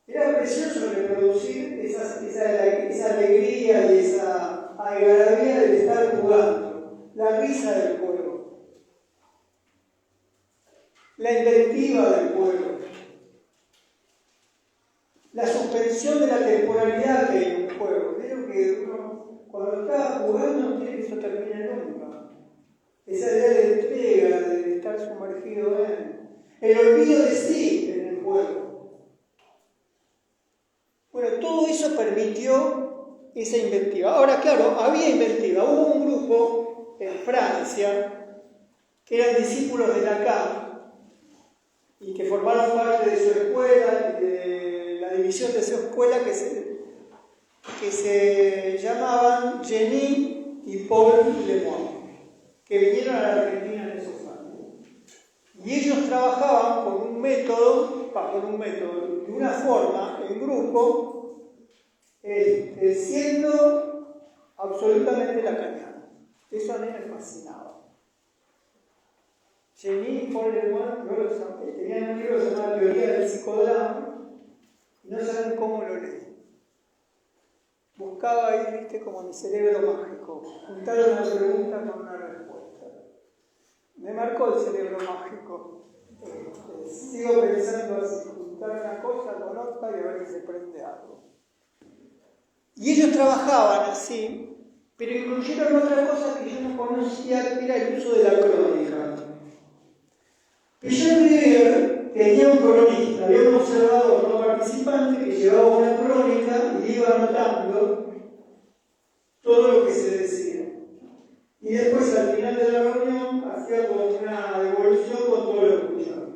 S1: Era precioso reproducir esa alegría y esa algarabía de estar jugando. La risa del juego, la inventiva del juego, la suspensión de la temporalidad que hay en un juego. Creo que uno, cuando está jugando, no quiere que eso termine nunca. Esa idea de entrega, de estar sumergido en el olvido de sí en el juego. Bueno, todo eso permitió esa inventiva. Ahora, claro, había inventiva. Hubo un grupo en Francia, que eran discípulos de Lacan y que formaron parte de su escuela, de la división de su escuela que se llamaban Jenny y Paul Lemoine, que vinieron a la Argentina en esos años. Y ellos trabajaban con un método, de una forma, en grupo, siendo absolutamente lacaniano. Eso a mí me fascinaba. Jenny y Paul Lemoine tenían un libro que se llama Teoría del Psicodrama y no saben cómo lo leí. Buscaba ahí, viste, como mi cerebro mágico, juntar una pregunta con una respuesta. Me marcó el cerebro mágico. Sigo pensando así, juntar toca y a ver si se prende algo. Y ellos trabajaban así, pero incluyeron otra cosa que yo no conocía, que era el uso de la crónica. Pichon Rivière tenía un cronista, había un observador no participante que llevaba una crónica y iba anotando todo lo que se decía. Y después al final de la reunión hacía como una devolución con todo lo escuchado.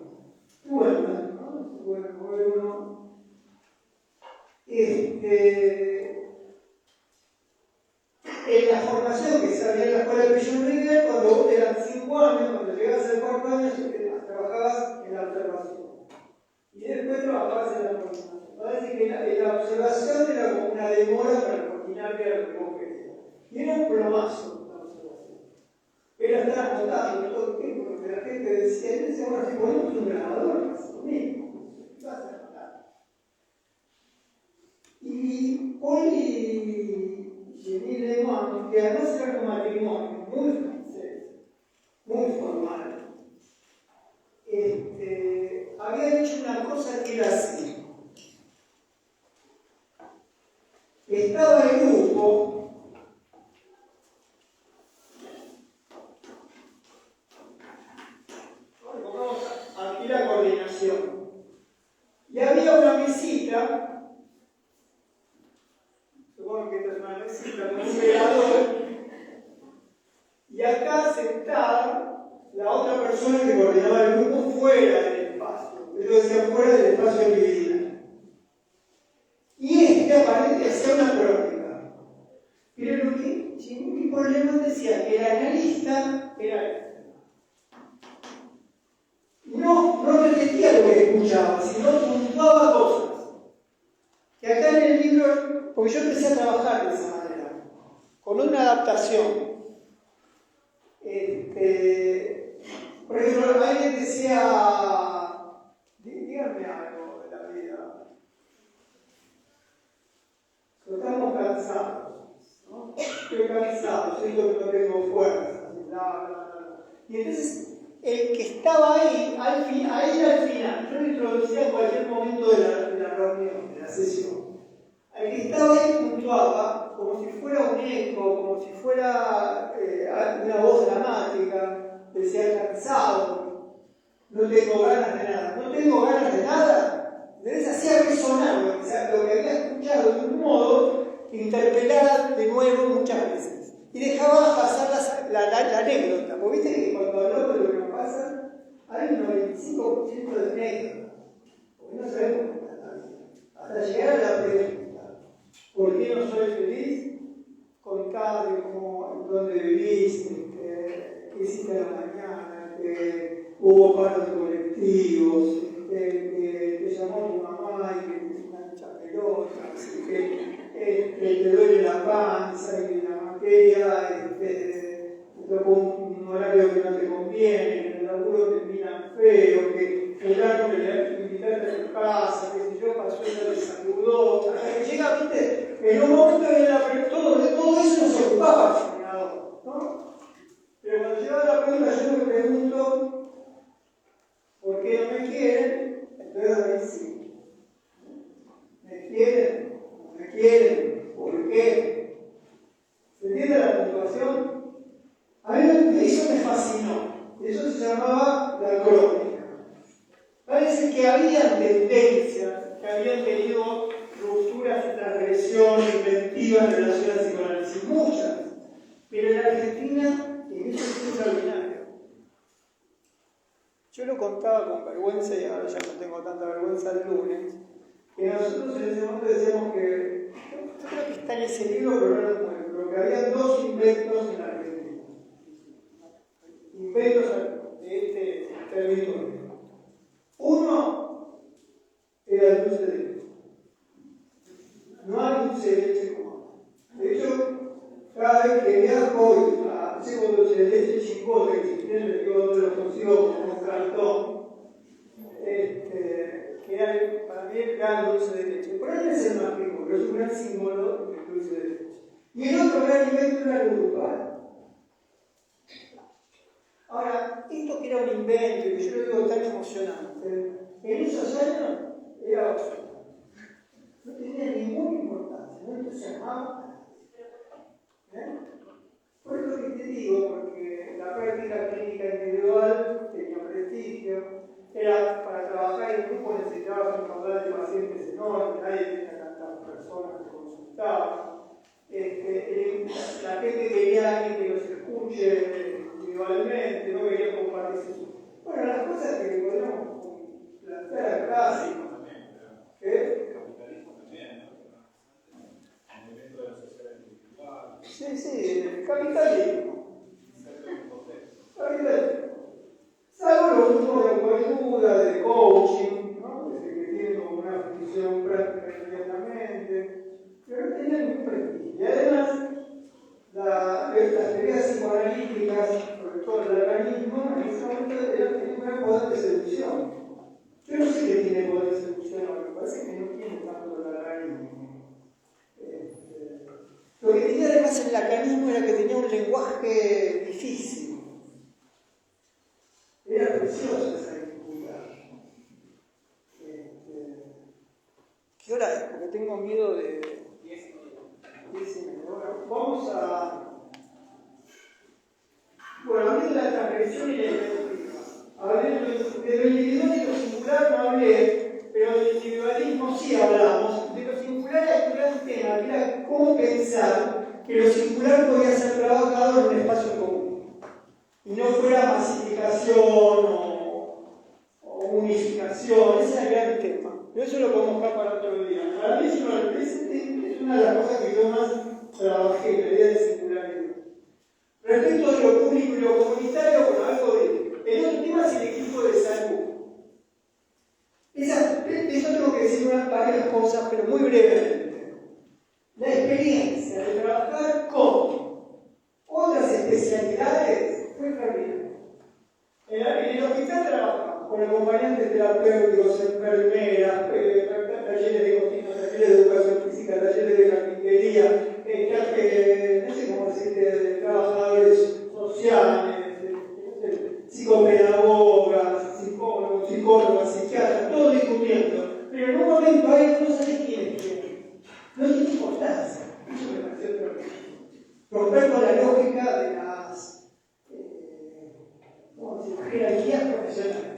S1: Bueno, ¿no? Bueno. En la formación que se había en la escuela de Pichon Rivière, cuando vos tenías 5 años, cuando llegabas al cuarto año, trabajabas en la observación. Y después trabajabas en la coordinación. Va a decir que la observación era como una demora para coordinar que era lo que vos querías. Y era un plomazo la observación. Era estar anotando todo el tiempo, porque la gente decía, en ese momento, si ponemos un grabador, pasa lo mismo. Vas a anotar. Y hoy Jenny Lemoine, que además era un matrimonio muy francés, muy formal, había hecho una cosa que era así. Estaba el grupo, vamos aquí la coordinación, y había una mesita, supongo que esta es una mesita con un velador, y acá sentada la otra persona que coordinaba el grupo fuera del espacio. Ellos decían fuera del espacio dividido. Y aparentemente hacía una crónica. Pero lo que mi problema decía que el analista era este. No repetía lo que escuchaba, sino puntuaba cosas. Que acá en el libro, porque yo empecé a trabajar de esa manera, con una adaptación. Por ejemplo, alguien decía, díganme algo de la vida. Estamos cansados, ¿no? Estoy cansado, siento que no tengo fuerza, Y entonces, el que estaba ahí al final, yo lo introducía en cualquier momento de la reunión, de la sesión. El que estaba ahí puntuaba como si fuera un eco, como si fuera una voz dramática. Decía cansado, no tengo ganas de nada. No tengo ganas de nada. Entonces hacía resonar lo que había escuchado de un modo que interpelara de nuevo muchas veces. Y dejaba pasar la anécdota. Porque viste que cuando hablamos de lo que nos pasa, hay un 95% de anécdotas. Porque no sabemos cómo está la vida. Hasta llegar a la pregunta, ¿por qué no soy feliz? Contá de cómo, dónde vivís, qué hiciste a la mañana, que hubo paros de colectivos, que te llamó tu mamá y que te hizo una mucha pelota, que te duele la panza y que la materia te tocó un horario que no te conviene, que el laburo te miran feo, que fulano que le invitaste a tu casa, que si yo pasó y no te saludó, hasta que llega, viste, en un momento de todo eso nos ocupaba el examinador, ¿no? Pero cuando llega la pregunta, yo me pregunto ¿por qué no me quieren? Entonces ahí sí. ¿Me quieren? ¿No me quieren? ¿Por qué? ¿Se entiende la puntuación? A mí eso me fascinó. Eso se llamaba la crónica. Parece que había tendencias que habían tenido rupturas y transgresiones inventivas en relación al psicoanálisis, muchas. Pero en la Argentina, en eso es extraordinario. Yo lo contaba con vergüenza y ahora ya no tengo tanta vergüenza el lunes, que nosotros en ese momento decíamos que, yo creo que está en ese libro, pero no lo encuentro, que había 2 inventos en la Argentina. Inventos de este territorio. Uno era el dulce de leche. No hay dulce de leche como ahora. De hecho, cada vez que viajo y llevo dulce de leche chicote, que si quieren yo no lo consigo como un cartón, que era para mí el gran dulce de leche. Por ahí es el más rico, pero es un gran símbolo del dulce de leche. Y el otro gran invento era el uruguay. Ahora, esto que era un invento, que yo lo digo tan emocionante, en esos años era basura. ¿no? Por eso que te digo, porque la práctica clínica individual tenía prestigio, era para trabajar en grupo necesitabas un caudal de pacientes enorme, nadie tenía tantas personas que consultaban. La gente quería a alguien que los escuche individualmente, no quería compartirse sus... Bueno, las cosas que podemos plantear acá. ¿Qué? Sí, el capitalismo. Salvo los grupos de autoayuda, de coaching, ¿no? Que tienen como una función práctica inmediatamente, pero no tenían ningún prestigio. Y además, las teorías psicoanalíticas, sobre todo el organismo, en ese momento tienen un gran poder de seducción. Yo no sé qué tiene poder de seducción, me parece que no tiene tanto el organismo. Lo que tenía además el lacanismo era que tenía un lenguaje difícil. Era preciosa esa dificultad. ¿Qué hora es? Porque tengo miedo de... 10 minutos. Bueno, vamos a... Bueno, hablé de la transgresión y la identidad. Hablé de lo individual y lo singular no hablé, pero del individualismo sí hablamos. De lo singular hay un gran tema, que era cómo pensar que lo singular podía ser trabajado en un espacio común. Y no fuera masificación o unificación, ese es el gran tema. Pero eso lo podemos dejar para otro día. Para mí es una de las cosas que yo más trabajé, la idea de singularidad. Respecto de lo público y lo comunitario, bueno, algo de... El otro tema es el equipo de salud. De eso tengo que decir varias cosas, pero muy brevemente. La experiencia de trabajar con otras especialidades fue extraordinaria. En el hospital trabajamos con acompañantes terapéuticos, enfermeras, talleres de cocina, talleres de educación física, talleres de carpintería, no sé cómo decirte, trabajadores sociales, psicopedagogas, psicólogas, psiquiatras, todos discutiendo. Pero en un momento ahí no sabés quién es quién. No tiene importancia. Eso me pareció terrible. Romper con la lógica de las jerarquías profesionales.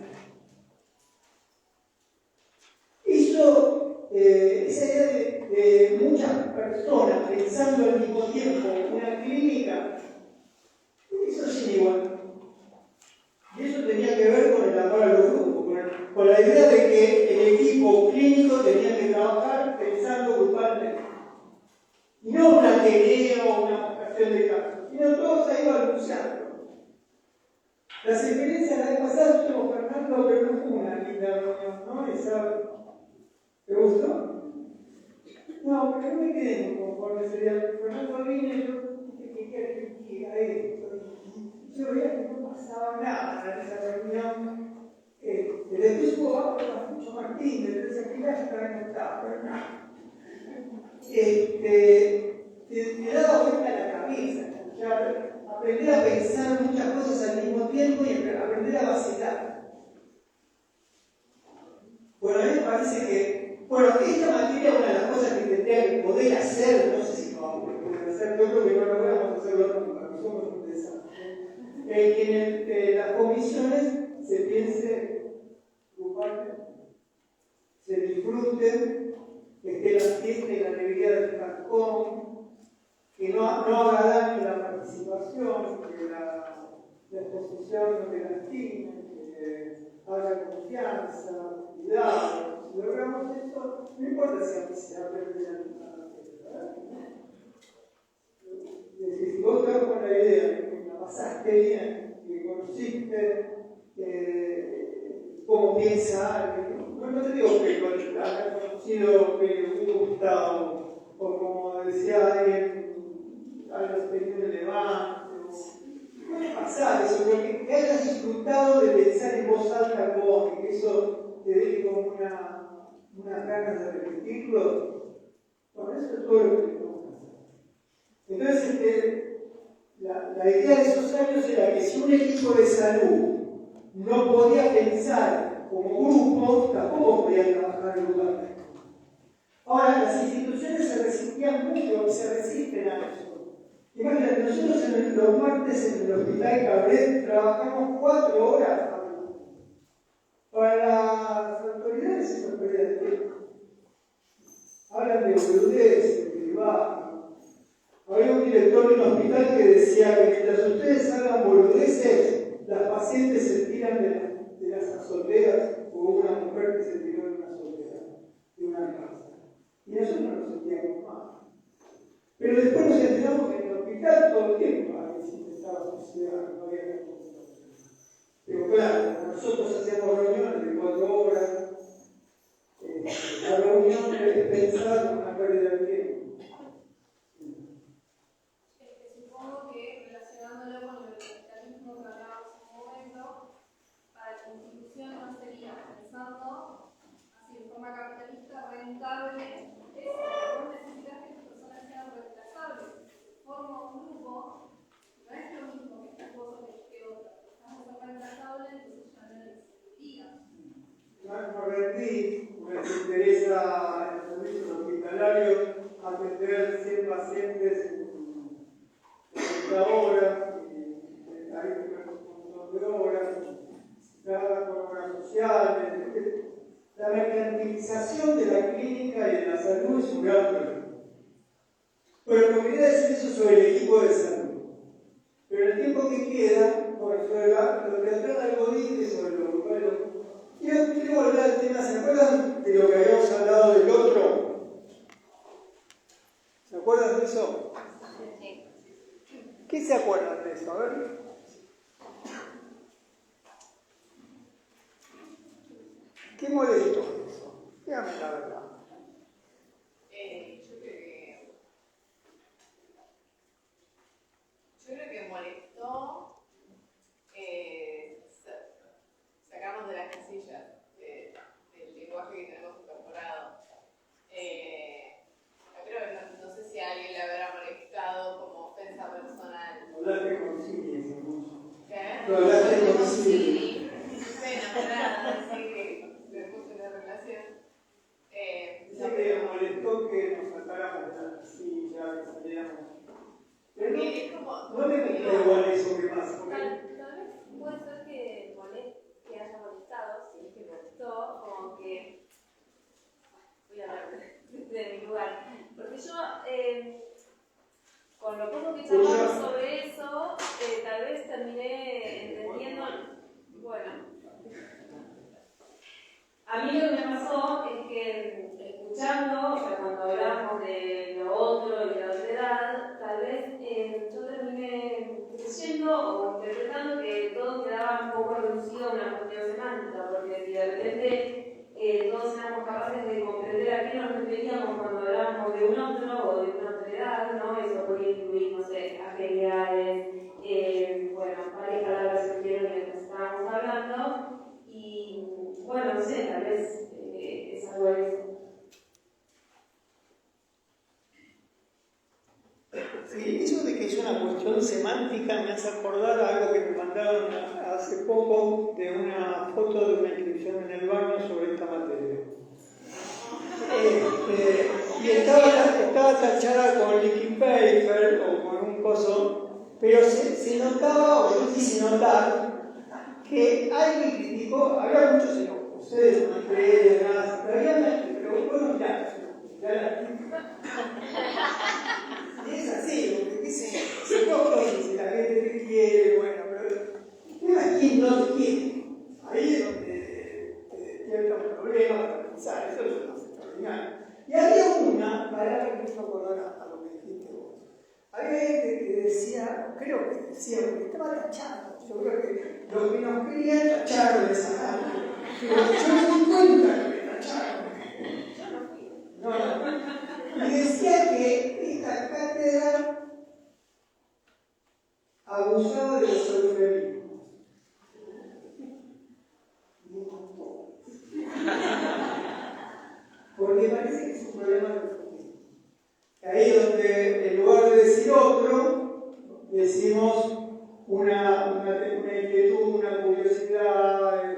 S1: Esa idea de muchas personas pensando al mismo tiempo una clínica, eso es igual. Y eso tenía que ver con el amor a los grupos, con la idea de que el equipo clínico tenía que trabajar pensando grupalmente. Y no un ateneo o una vocación de caso, sino todos ahí balbuceando. Las experiencias la vez pasada estuvo Fernando, pero no fue una linda reunión, ¿no? ¿Te gustó? No, pero no me quedé muy conforme. Fernando vino y yo quería que dijera esto. Yo veía que no pasaba nada en esa reunión. Después hubo mucho Martín, entonces aquí ya no estaba, pero nada. Te daba vuelta la cabeza, escuchar, aprender a pensar muchas cosas al mismo tiempo y aprender a vacilar. Bueno, a mí me parece que, esta materia es una de las cosas que tendría que poder hacer, no sé si lo vamos a poder hacer, yo creo que no lo vamos a hacerlo nunca, no somos un desastre. Que en las comisiones se piense grupalmente, se disfruten, que esté la fiesta y la alegría del cartón, que no haga daño la participación, que la exposición no te lastime, que haya confianza, cuidado. Si logramos eso, no importa si a mí se aprende la misma materia. Si vos estás con la idea de que la pasaste bien, que conociste cómo piensa alguien, no te digo que hayas conocido que un Gustavo, o como decía alguien, hayas tenido un levante, puede pasar eso, porque que hayas disfrutado de pensar en voz alta vos, y que eso te dé como unas ganas de repetirlo, bueno, eso es todo lo que tenemos que hacer. Entonces, la idea de esos años era que si un equipo de salud no podía pensar como grupo, tampoco podía trabajar grupalmente. Ahora, las instituciones se resistían estudian mucho, se resisten a eso. Imagínate, nosotros los martes en el Hospital Cabret trabajamos 4 horas. Para las autoridades es una pérdida de tiempo. Hablan de boludez, de privado. Había un director de un hospital que decía que mientras ustedes hagan boludeces, las pacientes se tiran de las azoteas, o una mujer que se tiró de una azotea, de una casa. Y nosotros nos sentíamos mal. Pero después nos enteramos que en el hospital todo el tiempo alguien se intentaba suicidar, no había nada. Pero claro, nosotros hacíamos reuniones de 4 horas. La reunión es pensar en una pérdida de tiempo.
S4: Supongo que relacionándolo con el capitalismo que hablábamos en un momento, para la institución no sería pensando así de forma capitalista rentable. Vos necesitas que las personas sean reemplazables. Forma un grupo, no es lo mismo que estas cosas que otras. Estamos a reemplazable, entonces ya no necesitaría.
S1: No rendí, me interesa en el servicio hospitalario atender 100 pacientes en 30 horas, y hay un montón de horas, trabajar con obras sociales. La mercantilización de la clínica y de la salud es un gran problema. Pero lo que quería decir eso sobre el equipo de salud. Pero el tiempo que queda, sobre lo que trata el Godín es sobre los lugares. Quiero volver al tema, ¿se acuerdan de lo que habíamos hablado del otro? ¿Se acuerdan de eso?
S7: Sí.
S1: ¿Qué se acuerdan de eso? A ver. ¿Qué molesto es eso? Dígame la verdad.
S6: Yo creo que molestó sacarnos de las casillas del lenguaje que tenemos incorporado. Pero no sé si a alguien le habrá molestado como ofensa personal.
S1: Hablaste con Siri,
S6: ¿Qué?
S1: Hablaste con Siri.
S6: Bueno, nada, así que me puse una relación.
S1: Dice que me molestó que nos sacáramos de la casilla, que saliéramos. Pero
S6: Es como.
S1: no me gusta igual eso que pasa.
S7: Tal vez puede ser que haya molestado, si es que molestó, como que. Voy a hablar de mi lugar. Porque yo, con lo poco que charlamos sobre eso, tal vez terminé entendiendo. Bueno, a mí lo que me pasó es que escuchando, o sea, cuando hablamos de lo otro y de la otredad, tal vez yo terminé creyendo o interpretando que todo quedaba un poco reducido a una cuestión semántica, porque si de repente todos éramos capaces de comprender a qué nos referíamos cuando hablábamos de un otro o de una otredad, ¿no? Eso podía incluir, no sé, afinidades, bueno, varias palabras surgieron mientras estábamos hablando, y bueno, no sé, tal vez es algo de eso.
S1: Sí, eso de que es una cuestión semántica me hace acordar a algo que me mandaron hace poco de una foto de una inscripción en el baño sobre esta materia. Y estaba tachada con liquid paper o con un coso, pero se notaba, o yo quise notar, que alguien criticó, había muchos enojos, ustedes no creen, nada, pero bueno, ya la crítica. Y es así, porque qué sé, se toca y si la gente te quiere, bueno, pero el tema es quién no te quiere. Ahí es donde te despierta un problema para pensar, eso es más extraordinario. Y había una palabra que me hizo acordar a lo que dijiste vos. Había gente que decía, creo que decía, porque estaba tachado. Yo creo que los que nos querían tacharon esa parte. Pero yo me di cuenta que me tacharon.
S7: Yo no fui.
S1: No. Y decía que esta cátedra abusaba de los eufemismos. Porque parece que es un problema de eufemismo. Ahí es donde, en lugar de decir otro, decimos una inquietud, una curiosidad,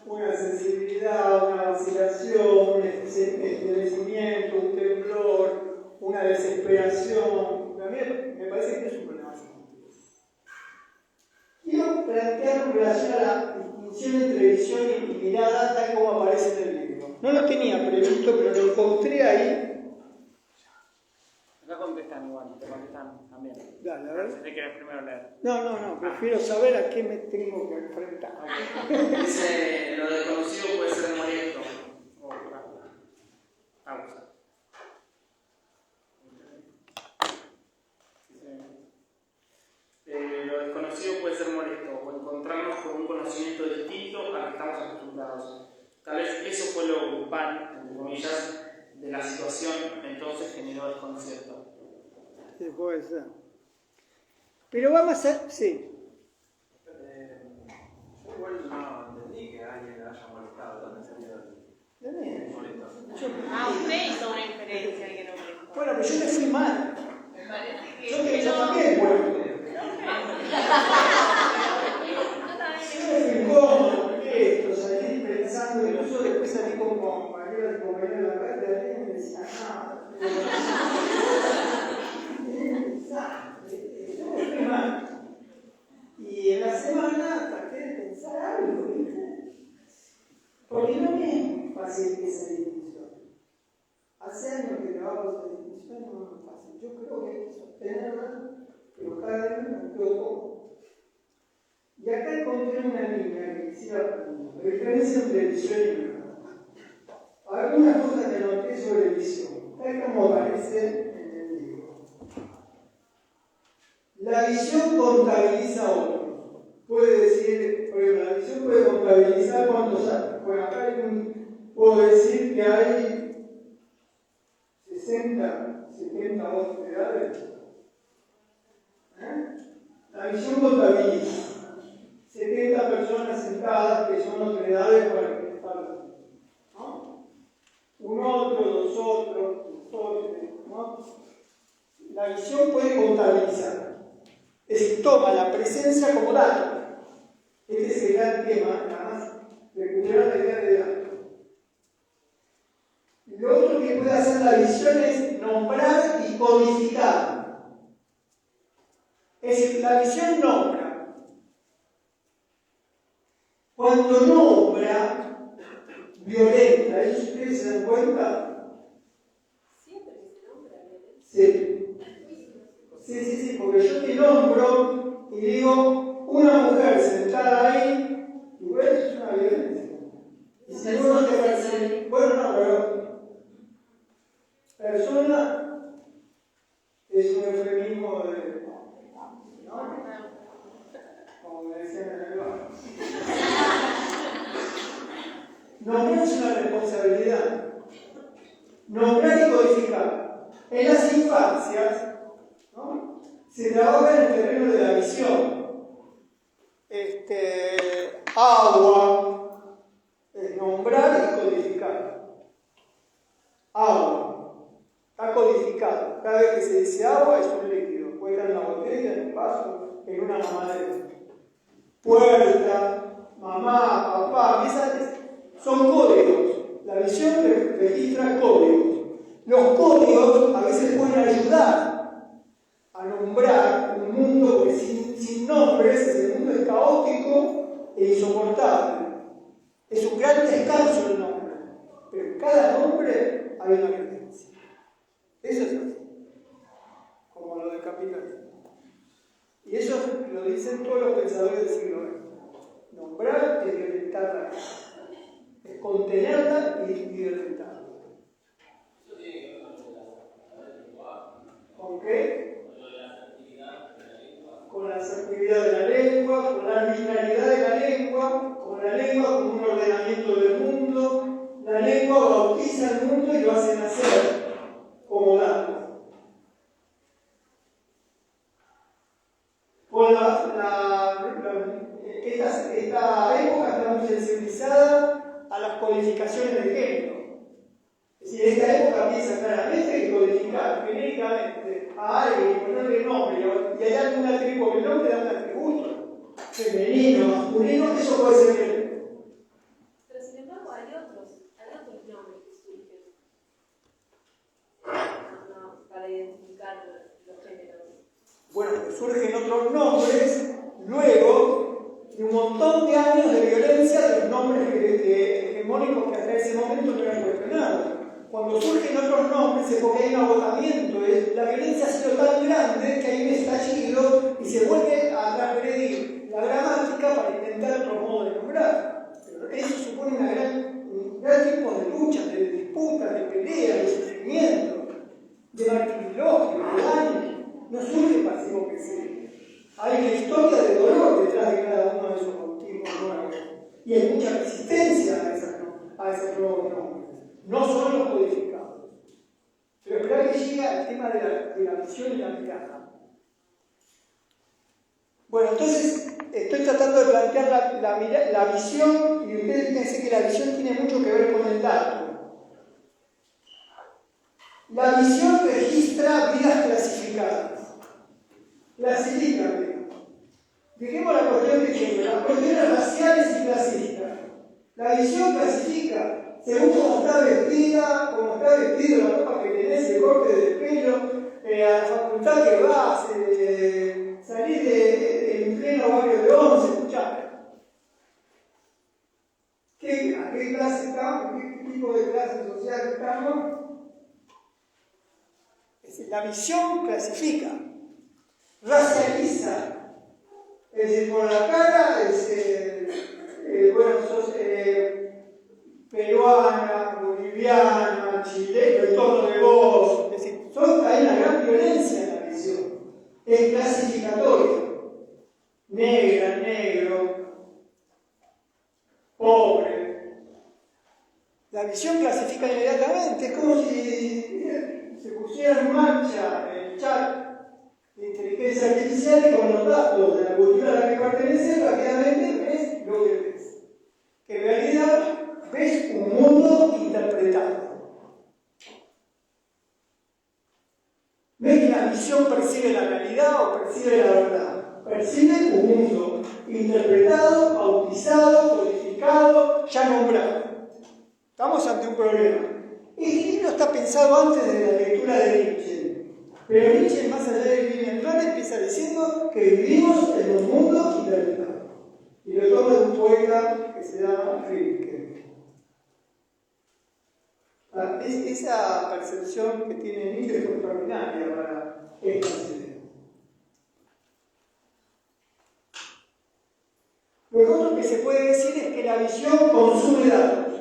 S1: una sensibilidad, una vacilación, un estremecimiento, un temblor, la distinción entre visión y mirada tal como aparece en el libro. No lo tenía previsto, pero lo encontré ahí.
S2: Acá contestan igual, te contestan también.
S1: Dale, a ver.
S2: Si te quieres primero leer.
S1: No, prefiero saber a qué me tengo que enfrentar.
S2: Dice, lo desconocido puede ser molesto. Pausa. Lo desconocido puede ser molesto o encontrarnos con un conocimiento distinto al que estamos acostumbrados. Tal vez eso fue lo grupal, entre comillas, de la situación, entonces generó desconcierto.
S1: Sí, puede ser. Pero vamos a... Sí.
S3: Yo igual no entendí que a alguien le haya molestado tan en serio.
S5: Usted hizo una inferencia de que no molestó.
S1: Bueno, pero yo me fui mal.
S5: Me parece que.
S1: Yo también, bueno. Yo me fui incómodo, esto, salí pensando, incluso después salí con compañeros y compañeros de la red, de ahí me decían, yo me fui mal. Y en la semana traté de pensar algo, ¿viste? Porque no me es fácil esa definición. Hace años que trabajo esa definición no es fácil. Yo creo que hay que sostenerla, pero cada vez me quedo poco. Y acá encontré una línea que quisiera la diferencia entre visión y mirada. Algunas cosas que noté sobre visión, tal como aparece en el libro. La visión contabiliza a otros. Puede decir, por ejemplo, la visión puede contabilizar cuántos años. Bueno, acá puedo decir que hay 60, 70 edades. La visión contabiliza 70 personas sentadas que son otredades para que están, ¿no? Un otro, dos otros, ¿no? La visión puede contabilizar. Es decir, toma la presencia como dato. Este es el gran tema, nada más, recuperar la idea de dato. Lo otro que puede hacer la visión es nombrar y codificar. Es decir, la visión nombra. Cuando nombra, violenta, ¿eso ustedes se dan cuenta?
S6: Siempre que se nombra violenta.
S1: Sí, porque yo te nombro y digo, una mujer sentada ahí, igual es una violencia. Y si uno te parece, bueno, no, pero persona es un eufemismo de, ¿no? Como me decían en el barrio. Nombrar es una responsabilidad. Nombrar y codificar. En las infancias, ¿no? Se trabaja en el terreno de la visión. Agua es nombrar y codificar. Agua está codificado. Cada vez que se dice agua es un líquido. Puede estar en una botella, en un vaso, en una mamadera. Puerta, mamá, papá, esas son códigos. La visión registra códigos. Los códigos a veces pueden ayudar a nombrar un mundo que sin nombres, el mundo es caótico e insoportable. Es un gran descanso el nombre, pero en cada nombre hay una creencia. Eso es así, como lo del capitalismo. Y eso lo dicen todos los pensadores del siglo XX. Nombrar es violentarla, es contenerla y violentarla. ¿Con qué? Con la asertividad de la lengua, con la arbitrariedad de la lengua, con la lengua como un ordenamiento del mundo. La lengua bautiza el mundo y lo hace nacer como dato. Con esta época está muy sensibilizada a las codificaciones de género. Es decir, esta época piensa claramente que codificar genéricamente a alguien y ponerle nombre, y hay algún atributo, el nombre da un atributo femenino, masculino, eso puede ser violento.
S6: Pero sin embargo hay otros nombres que surgen para identificar los géneros.
S1: Bueno, surgen otros nombres luego de un montón de años Cuando surgen otros nombres es porque hay un agotamiento. La violencia ha sido tan grande que hay un estallido y se vuelve a transgredir la gramática para intentar otro modo de nombrar. Pero eso supone un gran tipo de lucha, de disputas, de peleas, de sufrimiento, de martirilogio, de daño. No surge pasivo que sí. Hay una historia de dolor detrás de cada uno de esos bautismos nuevos. Y hay mucha resistencia a esos nuevos nombres. No son los codificados. Pero espera que llega el tema de la visión y la mirada. Bueno, entonces estoy tratando de plantear la visión, y ustedes fíjense que la visión tiene mucho que ver con el dato. La visión registra vidas clasificadas. Clasifica. Dejemos la cuestión de género, las cuestiones raciales y clasistas. La visión clasifica según cómo está vestida, cómo está vestido, la ropa que tenés, el corte del pelo, a la facultad que vas, salir del pleno barrio de Once, escuchá. ¿A qué clase estamos? ¿Qué tipo de clase social estamos? Es decir, la visión clasifica, racializa. Es decir, por la cara, sos peruana, boliviana, chilena, el tono de voz. Es decir, hay una gran violencia en la visión. Es clasificatoria. Negra, negro, pobre. La visión clasifica inmediatamente. Es como si se pusiera en marcha el chat de inteligencia artificial y con los datos de la cultura a la que pertenece, rápidamente ves lo que ves. Que en realidad ves un mundo interpretado. ¿Ves que la visión percibe la realidad o percibe la verdad? Percibe un mundo interpretado, bautizado, codificado, ya nombrado. Estamos ante un problema. Este libro está pensado antes de la lectura de Nietzsche. Pero Nietzsche, más allá de vivir en Plan, empieza diciendo que vivimos en un mundo interpretado. Y lo toma de un poeta que se llama Rilke. Esa percepción que tiene Nietzsche es extraordinaria para esta serie. Lo otro que se puede decir es que la visión consume datos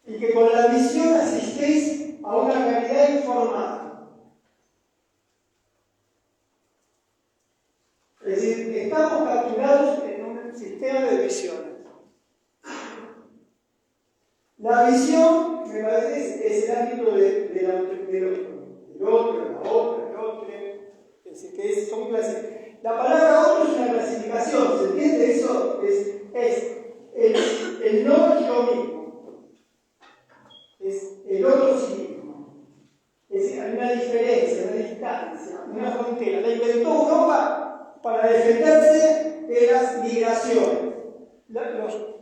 S1: y que con la visión asistéis a una realidad informada. Es decir, estamos capturados en un sistema de visiones. La visión, me parece, es el ámbito del otro, la otra, el otro. Es decir, que son clases. La palabra otro es una clasificación, ¿se entiende? Eso es el no yo mismo. Es el otro sí mismo. Es decir, hay una diferencia, una distancia, una frontera. La inventó Europa para defenderse de las migraciones.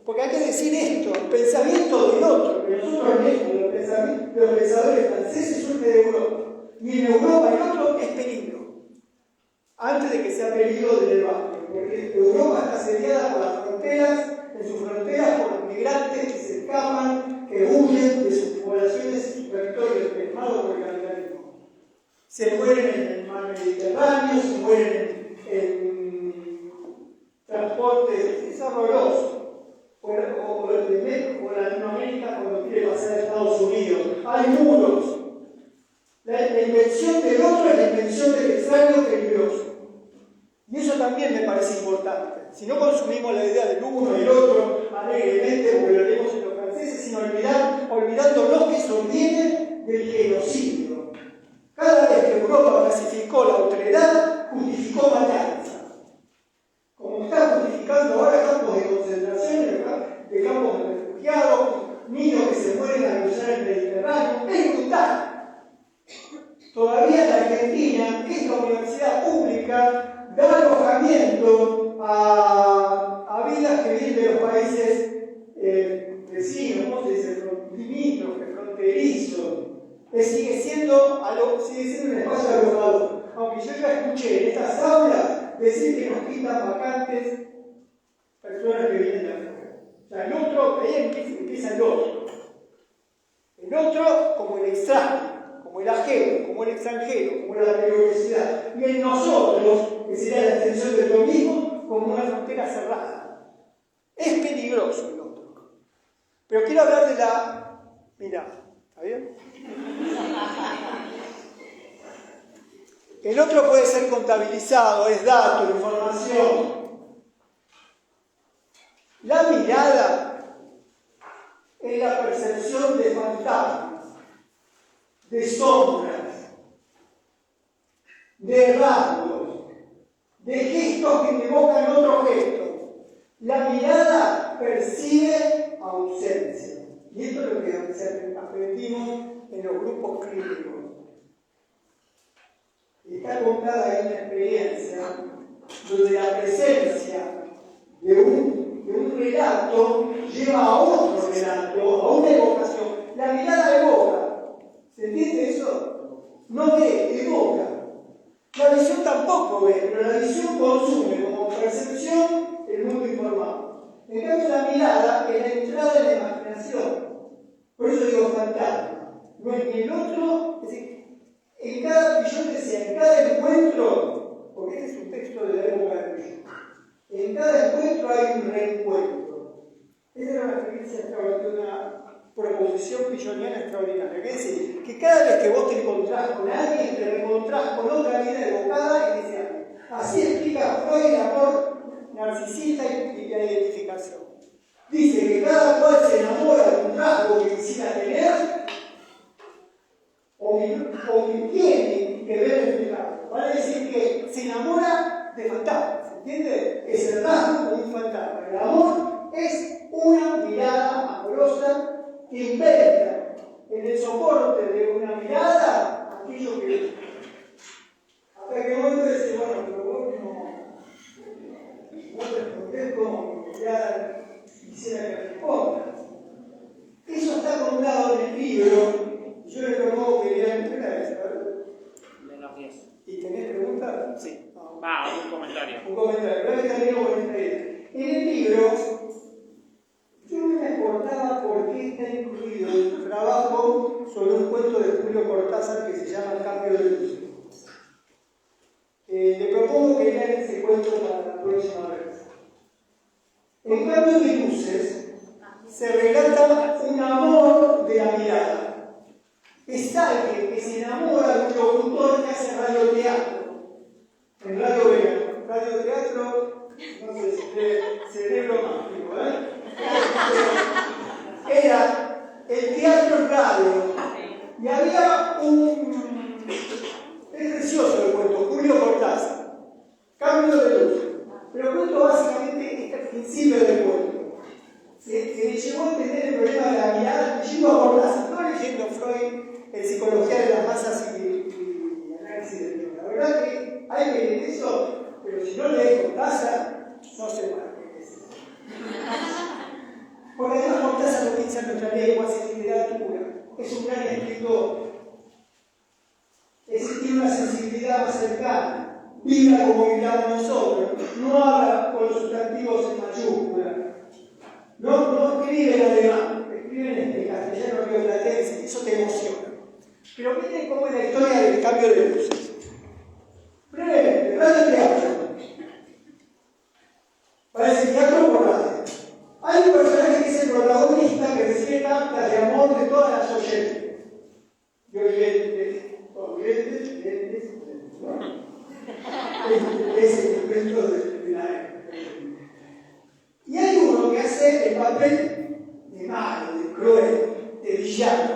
S1: Porque hay que decir esto, el pensamiento del otro, que nosotros mismos, los pensadores franceses surgen de Europa. Y en Europa el otro es peligro. Antes de que sea peligro del debate. Porque Europa está asediada por las fronteras, en sus fronteras por los migrantes que se escapan, que huyen de sus poblaciones y sus territorios quemados por el capitalismo. Se mueren en el mar Mediterráneo, se mueren en transportes, es horroroso. O de México o Latinoamérica cuando quiere pasar a Estados Unidos. Hay muros. La invención del otro es la invención del extraño peligroso. Y eso también me parece importante. Si no consumimos la idea del uno y el otro alegremente, porque lo leemos en los franceses, sino olvidándonos que eso viene del genocidio. Cada vez que Europa clasificó la otredad, justificó matanza. Como está justificando ahora campos de concentración, de campos de refugiados, niños que se mueren al cruzar el Mediterráneo, es brutal. Todavía en la Argentina, esta universidad pública da alojamiento a vidas que vienen de los países vecinos, ¿cómo se dice? Limítrofes, fronterizos. Sigue siendo un espacio alojador. Aunque yo ya escuché en estas aulas decir que nos quitan vacantes personas que vienen de afuera. O sea, el otro, ahí empieza el otro. El otro como el extraño, como el ajeno, como el extranjero, como la peligrosidad. Y en nosotros, que sería la extensión de lo mismo, como una frontera cerrada. Es peligroso el otro. Pero quiero hablar de la mirada. ¿Está bien? El otro puede ser contabilizado, es dato, información. La mirada es la percepción de fantasmas, de sombras, de rasgos, de gestos que evocan otro gesto. La mirada percibe ausencia. Y esto es lo que aprendimos en los grupos clínicos. Está contada ahí una experiencia donde la presencia de un relato lleva a otro relato, a una evocación. La mirada evoca. ¿Se entiende eso? No ve, evoca. La visión tampoco ve, pero la visión consume como percepción el mundo informado. En cambio, la mirada es la entrada en la imaginación. Por eso digo fantasma. No es ni el otro, es decir, en cada, yo decía, en cada encuentro, porque este es un texto de la época de Pillon, en cada encuentro hay un reencuentro. Esa era una experiencia extraordinaria, una proposición pilloniana extraordinaria. Es decir, que cada vez que vos te encontrás con alguien, te reencontrás con otra vida evocada y deseable. Así explica Freud el amor narcisista y la identificación. Dice que cada cual se enamora de un rasgo que quisiera tener o que tiene que ver en el rasgo. Vale decir que se enamora de fantasmas, ¿se entiende? Es el rasgo como un fantasma. El amor es una mirada amorosa que inventa en el soporte de una mirada aquello que ve. Hasta que uno dice, bueno, pero vos no respondés como ya quisiera que respondas. Eso está contado en el libro. Yo le propongo que lean
S2: Menos 10.
S1: ¿Y tenés preguntas? Sí.
S2: Un comentario.
S1: Un comentario. Pero termino con esta idea. En el libro, yo no me acordaba por qué está incluido el trabajo sobre un cuento de Julio Cortázar que se llama El cambio de luz. Le propongo que lean ese cuento para la próxima vez. En cambio de luces, se relata un amor de la mirada. Es alguien que se enamora de un locutor que hace radioteatro. En Radio Verano. Radioteatro, no sé si cerebro mágico, Era el teatro en radio. Y había es precioso el cuento, Julio Cortázar. Cambio de luz. Pero el cuento básicamente es el principio del cuento. Se le llegó a entender el problema de la mirada leyendo a Cortázar, no leyendo Freud en Psicología de las Masas y Análisis del Tiempo. La verdad que hay que leer eso, pero si no lees Cortázar, no sé para qué es. Porque además Cortázar lo piensa en nuestra lengua, es literatura, es un gran escritor, tiene una sensibilidad más cercana, vibra como vibramos nosotros, no habla con los sustantivos en mayúscula. No escribe en alemán, escribe en castellano rioplatense, eso te emociona. Pero miren cómo es la historia del cambio de luces. Brevemente, radioteatro. Parece teatro por radio. Hay un personaje que es el protagonista que recibe cartas de amor de todas las oyentes. Y oyentes, ¿no? Es el cuento de la época. Y hay uno que hace el papel de malo, de cruel, de villano.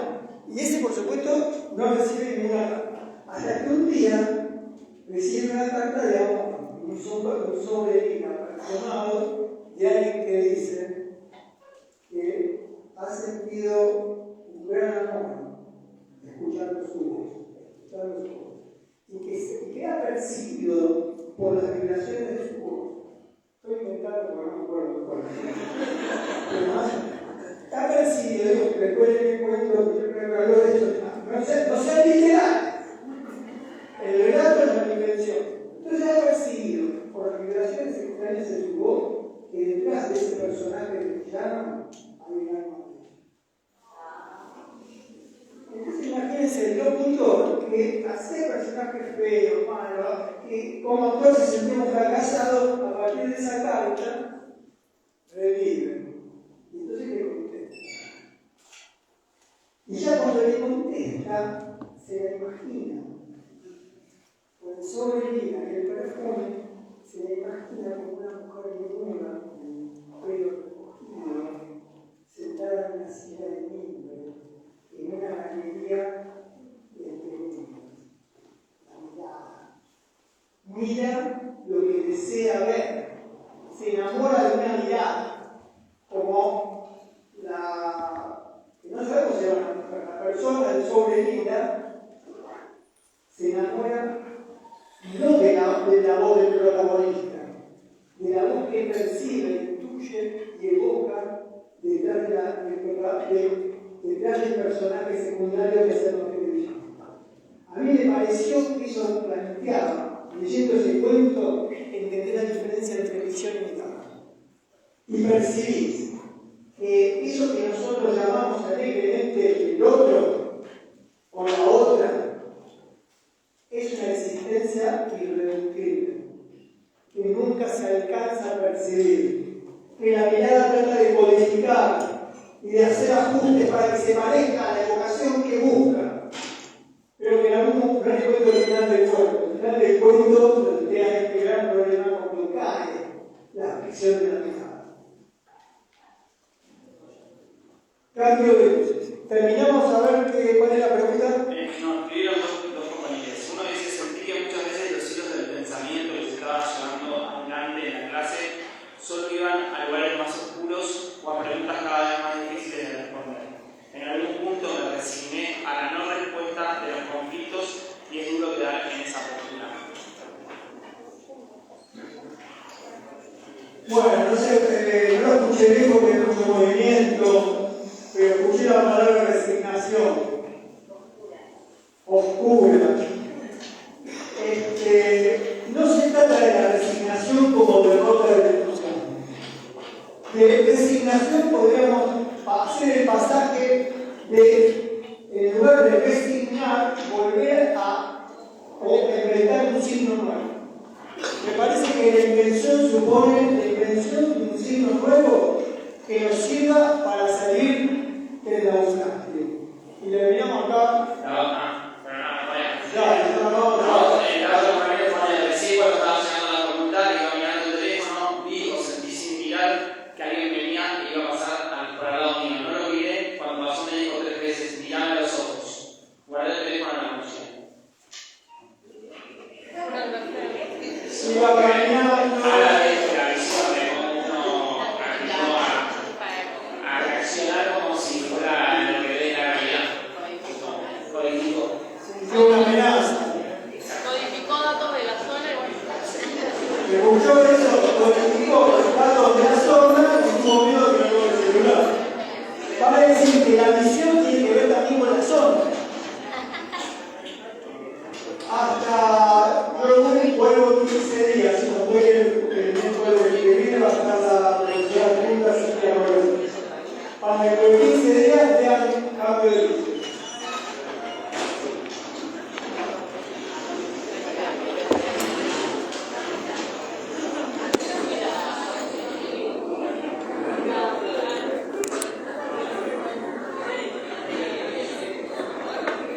S1: Y ese, por supuesto, no recibe ninguna carta. Hasta que un día recibe una carta de amor, un sobre apasionado de alguien que dice que ha sentido un gran amor escuchando su voz. Y que ha percibido por las vibraciones de su voz. Estoy inventando porque no me acuerdo cuál. Ha percibido, recuerden el cuento que yo creo que habló de eso, no sea literal. El relato es una invención. Entonces ha percibido por las vibraciones extrañas de su voz que detrás de ese personaje villano hay un alma. imagínense, yo punto que hacer personajes feos, malos, y como actor se sentimos fracasados, a partir de esa carta, reviven. Y entonces le contesta. Y ya cuando le contesta, se la imagina. Por sobrevive aquel perfume, se la imagina como una mujer desnuda, con el pelo recogido, sentada en una silla de mimbre, en una galería de entrevistas. La mirada. Mira lo que desea ver. Se enamora de una mirada, como la que no sabemos si era una mujer, la persona del sobrevida se enamora no de la voz del protagonista, de la voz que percibe, intuye y evoca detrás del personaje secundario que hacemos televisión. A mí me pareció que eso planteaba, leyendo ese cuento, entender la diferencia entre ficción y metáfora. Y percibís que eso que nosotros llamamos alegremente el otro o la otra es una existencia irreductible, que nunca se alcanza a percibir, que la mirada trata de codificar y de hacer ajustes para que se parezca a la evocación que busca, pero que en algún momento no es el final del cuento. El final del cuento plantea este gran problema cuando cae la ficción de la mirada. Cambio de luces. Terminamos a ver cuál es la pregunta.
S2: No, escribieron dos compañeros. Uno dice, sentí que muchas veces los hilos del pensamiento que se estaba llevando adelante en la clase solo iban a lugares más oscuros o a preguntas cada vez más difíciles de responder. En algún punto me resigné a la no respuesta de los conflictos y es duro quedar en esa postura.
S1: Bueno, no sé, no lo escuché bien porque hay mucho movimiento, pero escuché la palabra resignación. Oscura. No se trata de la resignación como derrota del entusiasmo. De resignación podríamos hacer el pasaje de, en lugar de resignar, volver a enfrentar un signo nuevo. Me parece que la invención supone la invención de un signo nuevo que nos sirva para salir del naufragio. Y le miramos acá.
S2: La otra manera fue recién cuando estaba llegando a la facultad, iba mirando el teléfono, vi o sentí sin mirar que alguien venía y iba a pasar por al lado mío. No lo miré, cuando pasó me dijo 3 veces, mirame a los ojos. Guardé el teléfono en la mochila.
S1: Iba caminando.
S2: A la vez la visión de cómo uno ayudó a reaccionar como si fuera lo que ve la realidad. Colectivo.
S1: Sintió una amenaza.
S5: Codificó datos de la zona y bueno.
S1: Me gustó eso, codificó los datos de la zona y tuvo miedo que no tuvo el celular. Vale decir que la visión tiene que ver también con la zona. Hasta luego 15 días, si no fue el miércoles que viene va a estar la profesora Junta, así que para dentro de 15 días vean cambio de luz.